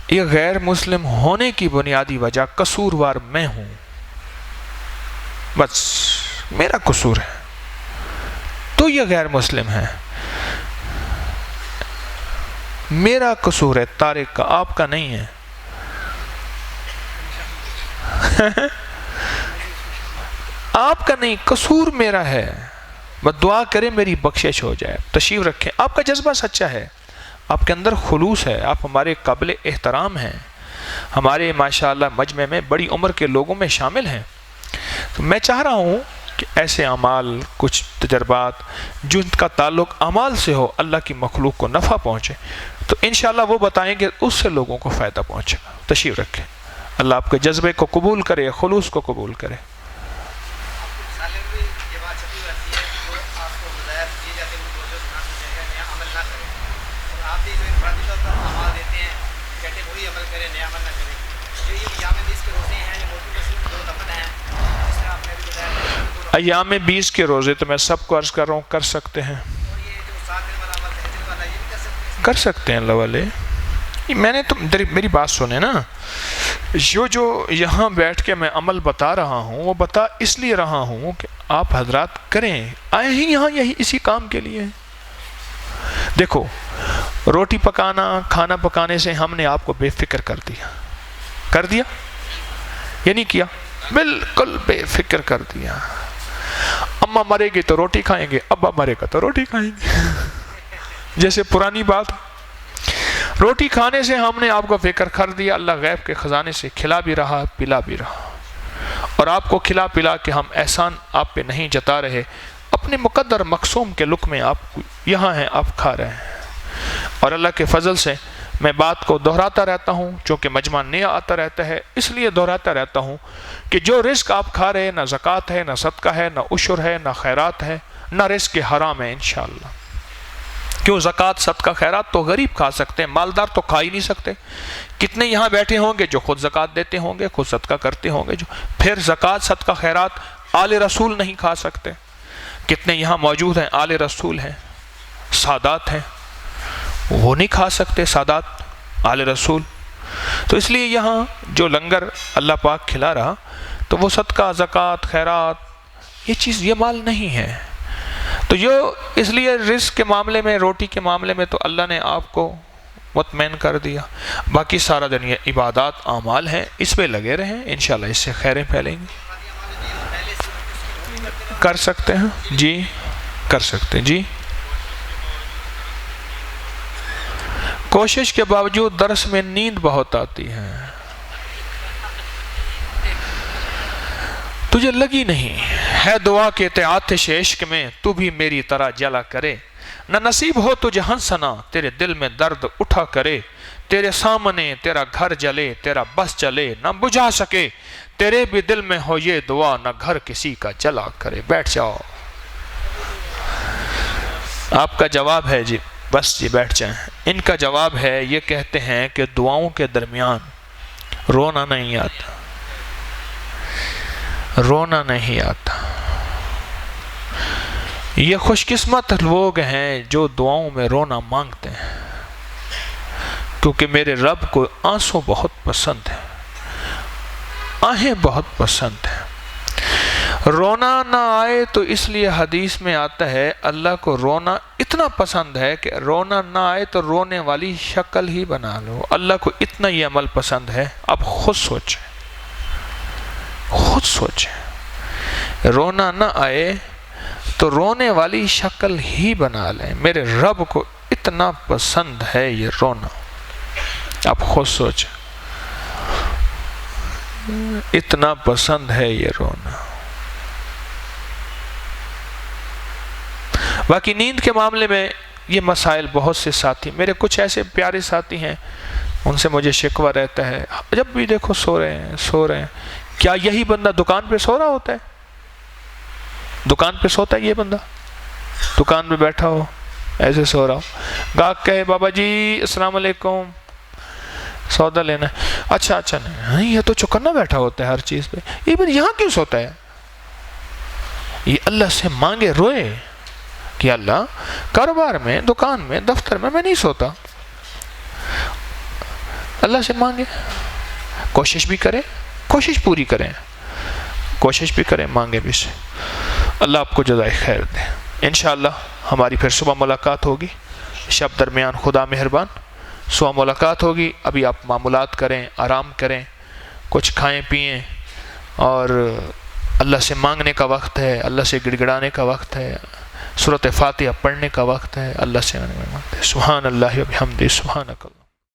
یہ غیر مسلم ہونے کی بنیادی وجہ قصوروار میں ہوں, بس میرا قصور ہے تو یہ غیر مسلم ہے. میرا قصور ہے طارق کا, آپ کا نہیں ہے. آپ کا نہیں, قصور میرا ہے. بس دعا کریں میری بخشش ہو جائے. تشریف رکھیں. آپ کا جذبہ سچا ہے, آپ کے اندر خلوص ہے, آپ ہمارے قابل احترام ہیں, ہمارے ماشاءاللہ مجمع میں بڑی عمر کے لوگوں میں شامل ہیں. تو میں چاہ رہا ہوں کہ ایسے اعمال, کچھ تجربات جن کا تعلق اعمال سے ہو, اللہ کی مخلوق کو نفع پہنچے, تو انشاءاللہ وہ بتائیں گے, اس سے لوگوں کو فائدہ پہنچے گا. تشریف رکھیں. اللہ آپ کے جذبے کو قبول کرے, خلوص کو قبول کرے. ایام 20 کے روزے تو میں سب کو عرض کر رہا ہوں کر سکتے ہیں, کر سکتے ہیں اللہ والے. میں نے تو میری بات سنیں نا, جو یہاں بیٹھ کے میں عمل بتا رہا ہوں وہ بتا اس لیے رہا ہوں کہ آپ حضرات کریں. آئے ہی یہاں یہی اسی کام کے لیے. دیکھو, روٹی پکانا, کھانا پکانے سے ہم نے آپ کو بے فکر کر دیا یہ نہیں کیا, بالکل بے فکر کر دیا. اماں مرے گی تو روٹی کھائیں گے, ابا مرے گا تو روٹی کھائیں گے. جیسے پرانی بات, روٹی کھانے سے ہم نے آپ کو فکر کر دیا. اللہ غیب کے خزانے سے کھلا بھی رہا, پلا بھی رہا, اور آپ کو کھلا پلا کے ہم احسان آپ پہ نہیں جتا رہے. اپنے مقدر مقسوم کے لک میں آپ یہاں ہیں, آپ کھا رہے ہیں. اور اللہ کے فضل سے میں بات کو دہراتا رہتا ہوں, چونکہ مجمع نیا آتا رہتا ہے اس لیے دہراتا رہتا ہوں کہ جو رزق آپ کھا رہے ہیں, نہ زکوٰۃ ہے, نہ صدقہ ہے, نہ عشر ہے, نہ خیرات ہے, نہ رزق حرام ہے انشاءاللہ. کیوں زکوٰۃ صدقہ خیرات تو غریب کھا سکتے ہیں, مالدار تو کھا ہی نہیں سکتے. کتنے یہاں بیٹھے ہوں گے جو خود زکوٰۃ دیتے ہوں گے, خود صدقہ کرتے ہوں گے, جو پھر زکوٰۃ صدقہ خیرات آل رسول نہیں کھا سکتے. کتنے یہاں موجود ہیں آل رسول ہیں, سادات ہیں, وہ نہیں کھا سکتے سادات آل رسول. تو اس لیے یہاں جو لنگر اللہ پاک کھلا رہا تو وہ صدقہ, زکوٰۃ, خیرات, یہ چیز, یہ مال نہیں ہے. تو اس لیے رزق کے معاملے میں، روٹی کے معاملے میں تو اللہ نے آپ کو مطمئن کر دیا. باقی سارا دن یہ عبادات اعمال ہیں، اس پہ لگے رہیں، انشاءاللہ اس سے خیریں پھیلیں گی. کر سکتے ہیں جی، کر سکتے ہیں جی. کوشش کے باوجود درس میں نیند بہت آتی ہے، تجھے لگی نہیں ہے دعا کے آتش عشق میں، تو بھی میری طرح جلا کرے. نہ نصیب ہو تجھے ہنسنا، تیرے دل میں درد اٹھا کرے. تیرے سامنے تیرا گھر جلے، تیرا بس چلے نہ بجھا سکے. تیرے بھی دل میں ہو یہ دعا، نہ گھر کسی کا جلا کرے. بیٹھ جاؤ، آپ کا جواب ہے جی، بس جی بیٹھ جائیں. ان کا جواب ہے، یہ کہتے ہیں کہ دعاؤں کے درمیان رونا نہیں آتا، رونا نہیں آتا. یہ خوش قسمت لوگ ہیں جو دعاؤں میں رونا مانگتے ہیں، کیونکہ میرے رب کو آنسو بہت پسند ہے، آہیں بہت پسند ہیں. رونا نہ آئے تو اس لیے حدیث میں آتا ہے اللہ کو رونا اتنا پسند ہے کہ رونا نہ آئے تو رونے والی شکل ہی بنا لو. اللہ کو اتنا یہ عمل پسند ہے. اب خود سوچیں، خود سوچیں، رونا نہ آئے تو رونے والی شکل ہی بنا لیں. میرے رب کو اتنا پسند ہے یہ رونا. آپ خود سوچیں، اتنا پسند ہے یہ رونا. باقی نیند کے معاملے میں یہ مسائل بہت سے ساتھی، میرے کچھ ایسے پیارے ساتھی ہیں، ان سے مجھے شکوہ رہتا ہے، جب بھی دیکھو سو رہے ہیں سو رہے ہیں. کیا یہی بندہ دکان پہ سو رہا ہوتا ہے؟ دکان پہ سوتا ہے یہ بندہ؟ دکان پہ بیٹھا ہو ایسے سو رہا ہو، گاہک کہے بابا جی السلام علیکم سودا لینا ہے، اچھا اچھا نہیں، یہ تو چوکنا بیٹھا ہوتا ہے ہر چیز پہ، یہ بندہ یہاں کیوں سوتا ہے؟ یہ اللہ سے مانگے روئے کہ اللہ کاروبار میں، دکان میں، دفتر میں نہیں سوتا. اللہ سے مانگے، کوشش بھی کرے، کوشش پوری کریں، کوشش بھی کریں، مانگے بھی سے. اللہ آپ کو جزائے خیر دے. انشاءاللہ ہماری پھر صبح ملاقات ہوگی. شب درمیان خدا مہربان، صبح ملاقات ہوگی. ابھی آپ معمولات کریں، آرام کریں، کچھ کھائیں پئیں، اور اللہ سے مانگنے کا وقت ہے، اللہ سے گڑ گڑانے کا وقت ہے، سورۃ فاتحہ پڑھنے کا وقت ہے. اللہ سے سبحان اللہ و بحمدہ سبحانک اللہ.